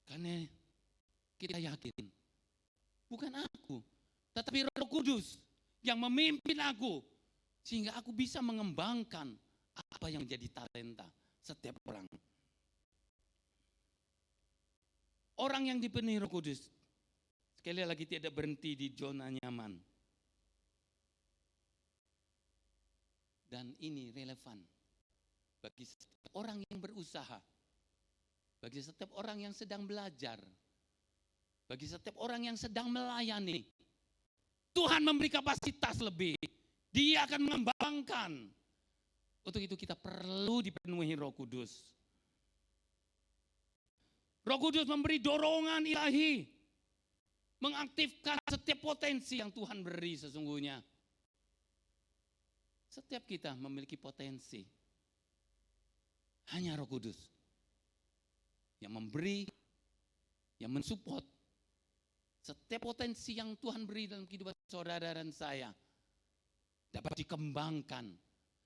Karena kita yakin, bukan aku, tetapi Roh Kudus yang memimpin aku, sehingga aku bisa mengembangkan apa yang menjadi talenta setiap orang. Orang yang dipenuhi Roh Kudus, sekali lagi tidak berhenti di zona nyaman. Dan ini relevan bagi setiap orang yang berusaha, bagi setiap orang yang sedang belajar, bagi setiap orang yang sedang melayani. Tuhan memberi kapasitas lebih, Dia akan mengembangkan. Untuk itu kita perlu dipenuhi Roh Kudus. Roh Kudus memberi dorongan ilahi, mengaktifkan setiap potensi yang Tuhan beri sesungguhnya. Setiap kita memiliki potensi. Hanya Roh Kudus yang memberi, yang mensupport setiap potensi yang Tuhan beri dalam kehidupan saudara dan saya dapat dikembangkan.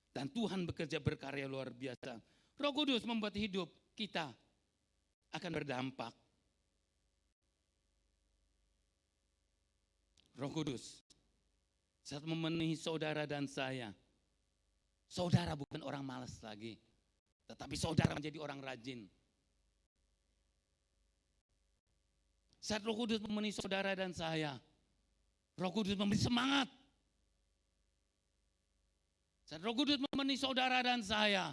Dan Tuhan bekerja berkarya luar biasa. Roh Kudus membuat hidup kita akan berdampak. Roh Kudus saat memenuhi saudara dan saya, saudara bukan orang malas lagi, tetapi saudara menjadi orang rajin. Saat Roh Kudus memenuhi saudara dan saya, Roh Kudus memberi semangat. Saat Roh Kudus memenuhi saudara dan saya,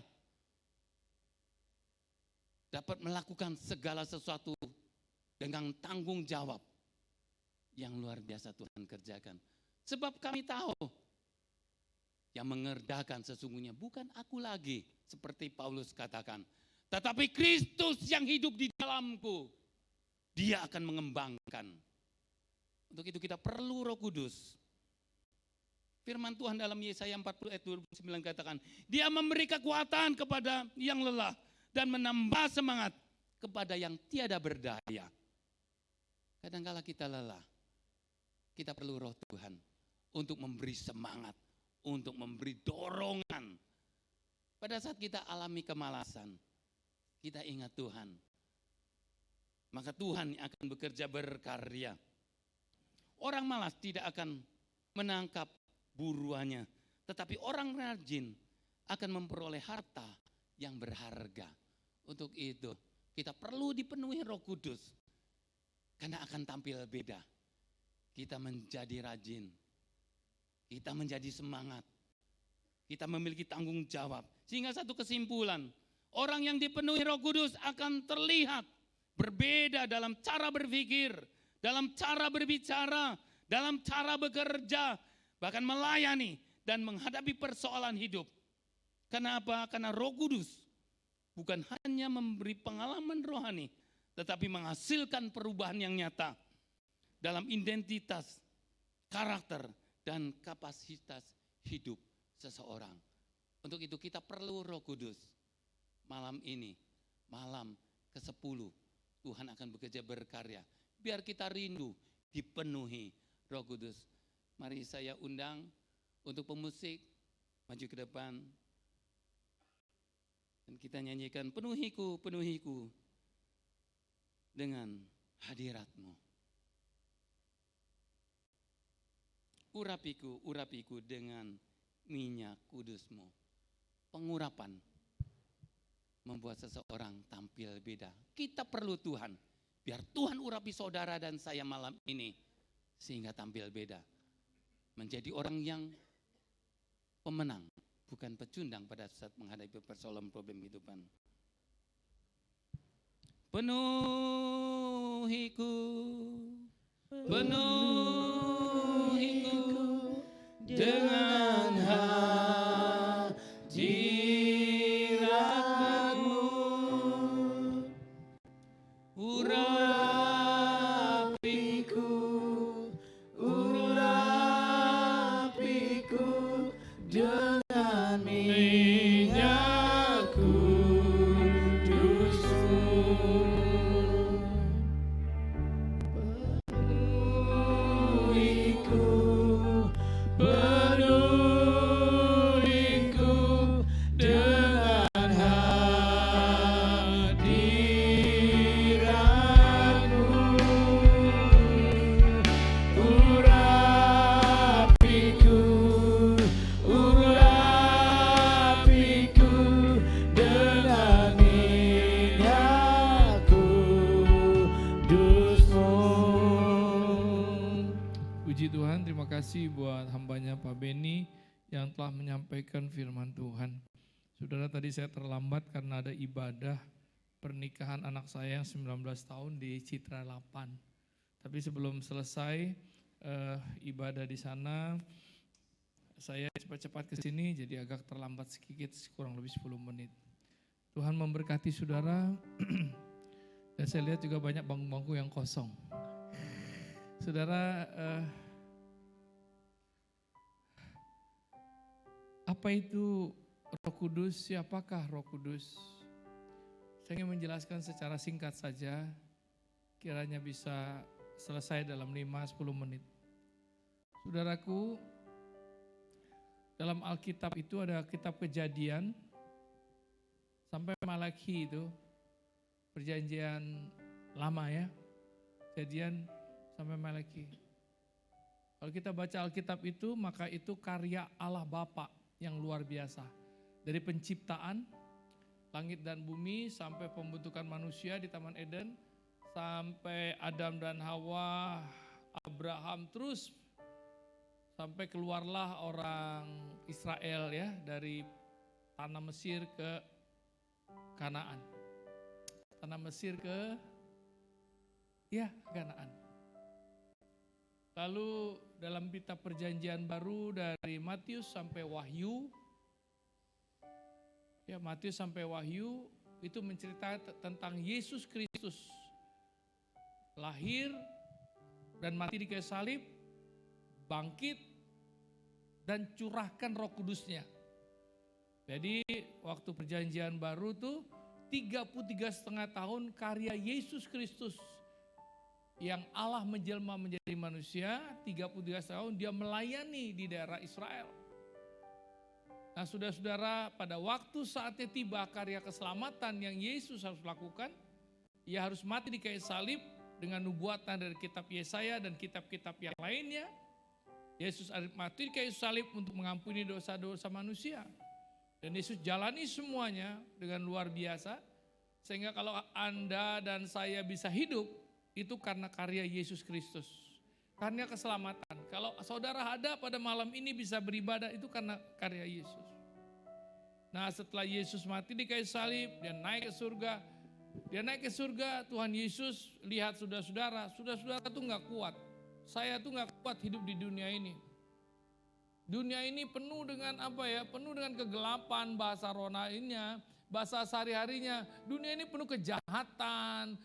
dapat melakukan segala sesuatu dengan tanggung jawab yang luar biasa Tuhan kerjakan. Sebab kami tahu yang mengerjakan sesungguhnya bukan aku lagi, seperti Paulus katakan, tetapi Kristus yang hidup di dalamku. Dia akan mengembangkan. Untuk itu kita perlu Roh Kudus. Firman Tuhan dalam Yesaya 40 ayat 29 katakan, Dia memberi kekuatan kepada yang lelah dan menambah semangat kepada yang tiada berdaya. Kadangkala kita lelah, kita perlu Roh Tuhan untuk memberi semangat, untuk memberi dorongan. Pada saat kita alami kemalasan, kita ingat Tuhan. Maka Tuhan yang akan bekerja berkarya. Orang malas tidak akan menangkap buruannya, tetapi orang rajin akan memperoleh harta yang berharga. Untuk itu, kita perlu dipenuhi Roh Kudus, karena akan tampil beda. Kita menjadi rajin, kita menjadi semangat, kita memiliki tanggung jawab. Sehingga satu kesimpulan, orang yang dipenuhi Roh Kudus akan terlihat berbeda dalam cara berpikir, dalam cara berbicara, dalam cara bekerja, bahkan melayani dan menghadapi persoalan hidup. Kenapa? Karena Roh Kudus bukan hanya memberi pengalaman rohani, tetapi menghasilkan perubahan yang nyata dalam identitas, karakter, dan kapasitas hidup seseorang. Untuk itu kita perlu Roh Kudus. Malam ini, malam ke-10, Tuhan akan bekerja berkarya. Biar kita rindu dipenuhi Roh Kudus. Mari saya undang untuk pemusik maju ke depan. Dan kita nyanyikan, penuhiku, penuhiku dengan hadirat-Mu. Urapiku, urapiku dengan minyak kudus-Mu. Pengurapan membuat seseorang tampil beda. Kita perlu Tuhan. Biar Tuhan urapi saudara dan saya malam ini. Sehingga tampil beda. Menjadi orang yang pemenang. Bukan pecundang pada saat menghadapi persoalan problem kehidupan. Penuhiku, penuhiku dengan hadirat-Mu. Urapiku, urapiku dengan minyak kudus-Mu. Penuhiku, penuhiku dengan hadirat-Mu. Urapiku, urapiku dengan minyak kudus-Mu. Puji Tuhan, terima kasih buat hambanya Pak Beni yang telah menyampaikan firman Tuhan. Saudara, tadi saya terlambat karena ada ibadah pernikahan anak saya yang 19 tahun di Citra 8. Tapi sebelum selesai ibadah di sana, saya cepat-cepat ke sini jadi agak terlambat sedikit, kurang lebih 10 menit. Tuhan memberkati saudara, dan saya lihat juga banyak bangku-bangku yang kosong. Saudara, apa itu Roh Kudus? Siapakah Roh Kudus? Saya ingin menjelaskan secara singkat saja, kiranya bisa selesai dalam 5-10 menit. Saudaraku, dalam Alkitab itu ada kitab Kejadian sampai Malaki, itu perjanjian lama ya, Kejadian sampai Malaki. Kalau kita baca Alkitab itu, maka itu karya Allah Bapa yang luar biasa. Dari penciptaan langit dan bumi sampai pembentukan manusia di Taman Eden, sampai Adam dan Hawa, Abraham, terus sampai keluarlah orang Israel ya dari tanah Mesir ke Kanaan. Tanah Mesir ke Kanaan. Lalu dalam kitab perjanjian baru dari Matius sampai Wahyu, ya Matius sampai Wahyu itu menceritakan tentang Yesus Kristus lahir, dan mati di kayu salib, bangkit, dan curahkan Roh Kudusnya. Jadi waktu perjanjian baru tuh 33,5 tahun karya Yesus Kristus yang Allah menjelma menjadi manusia, 33 tahun dia melayani di daerah Israel. Nah saudara-saudara, pada waktu saatnya tiba karya keselamatan yang Yesus harus lakukan, ia harus mati di kayu salib dengan nubuatan dari kitab Yesaya dan kitab-kitab yang lainnya. Yesus mati di kayu salib untuk mengampuni dosa-dosa manusia. Dan Yesus jalani semuanya dengan luar biasa. Sehingga kalau Anda dan saya bisa hidup, itu karena karya Yesus Kristus. Karena keselamatan. Kalau saudara ada pada malam ini bisa beribadah, itu karena karya Yesus. Nah setelah Yesus mati di kayu salib, dia naik ke surga. Dia naik ke surga, Tuhan Yesus lihat saudara-saudara tuh gak kuat. Saya tuh gak kuat hidup di dunia ini. Dunia ini penuh dengan penuh dengan kegelapan, bahasa rohaninya, bahasa sehari-harinya. Dunia ini penuh kejahatan,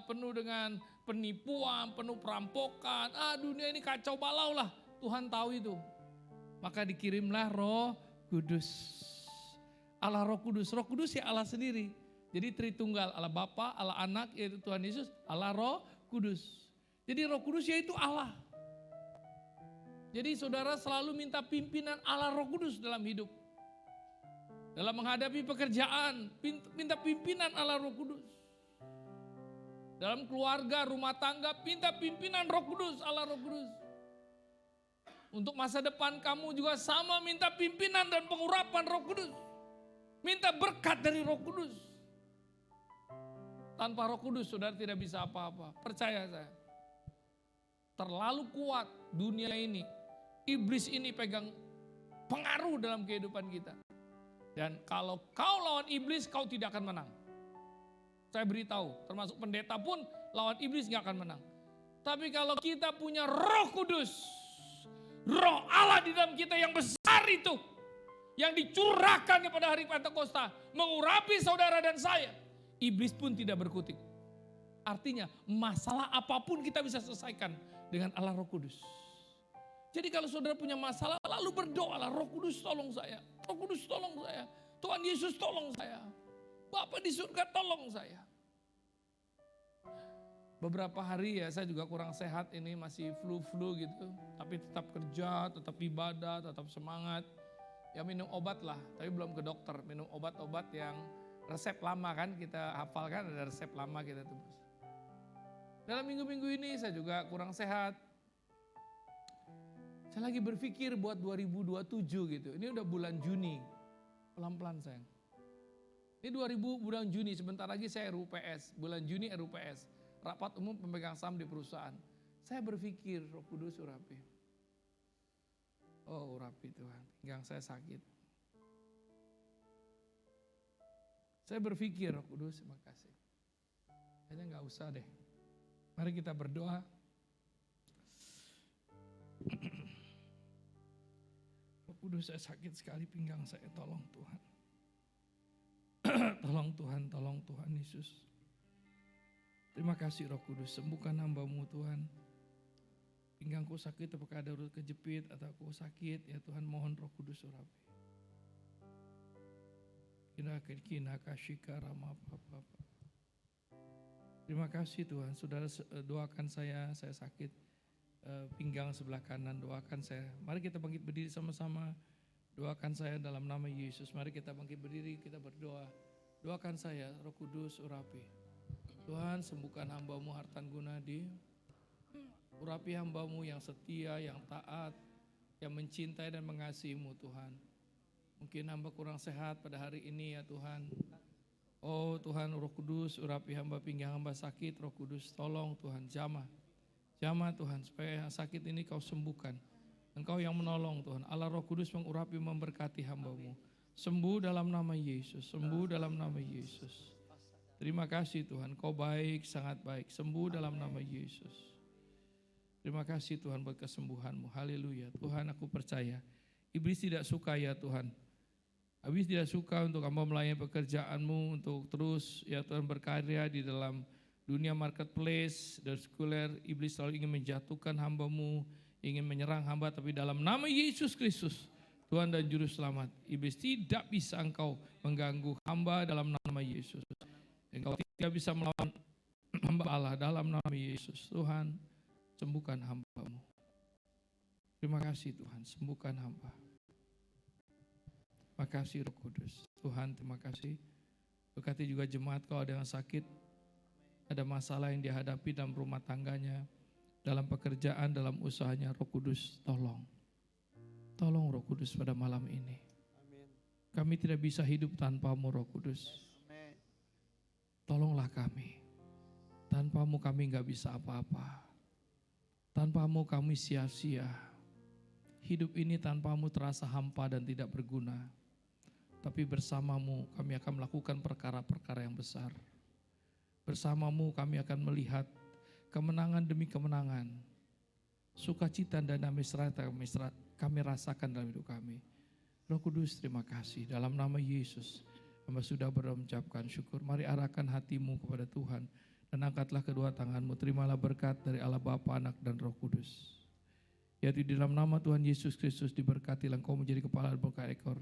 penuh dengan penipuan, penuh perampokan. Dunia ini kacau balau lah, Tuhan tahu itu. Maka dikirimlah Roh Kudus. Allah Roh Kudus ya Allah sendiri. Jadi Tritunggal, Allah Bapa, Allah Anak, yaitu Tuhan Yesus, Allah Roh Kudus. Jadi Roh Kudus yaitu Allah. Jadi saudara selalu minta pimpinan Allah Roh Kudus dalam hidup. Dalam menghadapi pekerjaan, minta pimpinan Allah Roh Kudus. Dalam keluarga, rumah tangga, minta pimpinan Roh Kudus, Allah Roh Kudus. Untuk masa depan kamu juga sama, minta pimpinan dan pengurapan Roh Kudus. Minta berkat dari Roh Kudus. Tanpa Roh Kudus saudara tidak bisa apa-apa. Percaya saya. Terlalu kuat dunia ini. Iblis ini pegang pengaruh dalam kehidupan kita. Dan kalau kau lawan iblis, kau tidak akan menang. Saya beritahu, termasuk pendeta pun lawan iblis gak akan menang. Tapi kalau kita punya Roh Kudus, Roh Allah di dalam kita yang besar itu, yang dicurahkan pada hari Pentakosta, mengurapi saudara dan saya, iblis pun tidak berkutik. Artinya masalah apapun kita bisa selesaikan dengan Allah Roh Kudus. Jadi kalau saudara punya masalah, lalu berdoalah, Roh Kudus tolong saya, Roh Kudus tolong saya, Tuhan Yesus tolong saya, Bapa di surga tolong saya. Beberapa hari ya saya juga kurang sehat ini, masih flu-flu gitu, tapi tetap kerja, tetap ibadah, tetap semangat. Ya minum obat lah, tapi belum ke dokter, minum obat-obat yang resep lama kan, kita hafalkan ada resep lama kita tebus. Dalam minggu-minggu ini saya juga kurang sehat. Saya lagi berpikir buat 2027 gitu. Ini udah bulan Juni. Pelan-pelan sayang. Ini bulan Juni, sebentar lagi saya RUPS. Bulan Juni RUPS. Rapat umum pemegang saham di perusahaan. Saya berpikir Roh Kudus urapi. Oh urapi Tuhan, pinggang saya sakit. Saya berpikir Roh Kudus, terima kasih. Kayaknya gak usah deh. Mari kita berdoa. Roh Kudus, saya sakit sekali pinggang saya, tolong Tuhan. Tolong Tuhan Yesus. Terima kasih Roh Kudus, sembuhkan hamba-Mu Tuhan. Pinggangku sakit apakah ada urut kejepit atau aku sakit, ya Tuhan mohon Roh Kudus urapi. Kina kasih karama apa. Terima kasih Tuhan, saudara doakan saya sakit pinggang sebelah kanan, doakan saya. Mari kita bangkit berdiri sama-sama, doakan saya dalam nama Yesus. Mari kita bangkit berdiri, kita berdoa. Doakan saya, Roh Kudus urapi. Tuhan sembuhkan hamba-Mu Hartan Gunadi. Urapi hamba-Mu yang setia, yang taat, yang mencintai dan mengasihi-Mu Tuhan. Mungkin hamba kurang sehat pada hari ini ya Tuhan. Oh Tuhan, Roh Kudus urapi hamba, pinggang hamba sakit. Roh Kudus tolong Tuhan, jamah Tuhan supaya yang sakit ini Kau sembuhkan. Engkau yang menolong Tuhan. Allah Roh Kudus mengurapi, memberkati hamba-Mu. Sembuh dalam nama Yesus, sembuh dalam nama Yesus. Terima kasih Tuhan, Kau baik, sangat baik. Sembuh dalam nama Yesus. Terima kasih Tuhan buat kesembuhan-Mu. Haleluya. Tuhan, aku percaya iblis tidak suka ya Tuhan. Iblis tidak suka untuk hamba melayani pekerjaan-Mu, untuk terus ya Tuhan berkarya di dalam dunia marketplace dan sekuler, iblis selalu ingin menjatuhkan hamba-Mu, ingin menyerang hamba, tapi dalam nama Yesus Kristus, Tuhan dan Juru Selamat, iblis tidak bisa Engkau mengganggu hamba dalam nama Yesus. Engkau tidak bisa melawan hamba Allah dalam nama Yesus. Tuhan, sembuhkan hamba-Mu. Terima kasih Tuhan, sembuhkan hamba. Terima kasih Roh Kudus. Tuhan, terima kasih. Berkati juga jemaat kalau ada yang sakit, ada masalah yang dihadapi dalam rumah tangganya, dalam pekerjaan, dalam usahanya. Roh Kudus, tolong. Tolong Roh Kudus pada malam ini. Kami tidak bisa hidup tanpa-Mu Roh Kudus. Tolonglah kami. Tanpa-Mu kami gak bisa apa-apa. Tanpa-Mu kami sia-sia. Hidup ini tanpa-Mu terasa hampa dan tidak berguna. Tapi bersama-Mu kami akan melakukan perkara-perkara yang besar. Bersama-Mu kami akan melihat kemenangan demi kemenangan. Sukacita dan damai sejahtera kami rasakan dalam hidup kami. Roh Kudus, terima kasih. Dalam nama Yesus, hamba sudah berucapkan syukur. Mari arahkan hatimu kepada Tuhan dan angkatlah kedua tanganmu. Terimalah berkat dari Allah Bapa, Anak dan Roh Kudus. Yaitu di dalam nama Tuhan Yesus Kristus diberkatilah engkau menjadi kepala dan bukan ekor.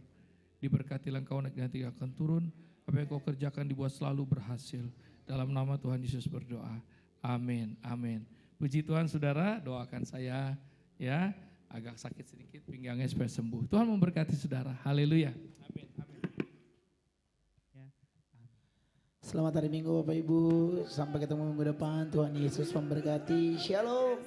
Diberkatilah engkau naik dan tidak akan turun. Apa yang kau kerjakan dibuat selalu berhasil. Dalam nama Tuhan Yesus berdoa. Amin, amin. Puji Tuhan saudara, doakan saya ya. Agak sakit sedikit pinggangnya supaya sembuh. Tuhan memberkati saudara. Haleluya. Amin, amin. Selamat hari Minggu Bapak Ibu. Sampai ketemu minggu depan. Tuhan Yesus memberkati. Shalom.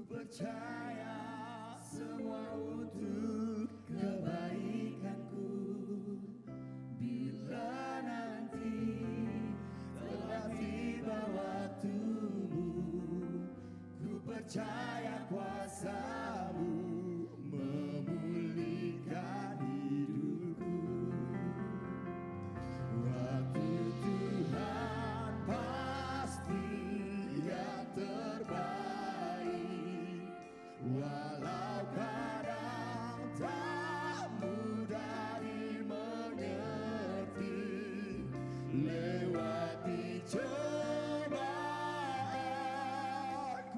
Percaya semua untuk kebaikanku. Bila nanti telah tiba waktumu, ku percaya kuasa-Mu memulihkan hidupku. Waktu Tuhan pasti yang terbaik. Walau kadang tak mudah dimengerti, lewati cobaan,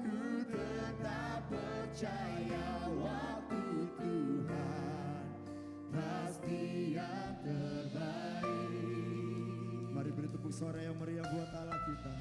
ku tetap percaya waktu Tuhan pasti yang terbaik. Mari beri tepuk suara yang meriah buat Allah kita.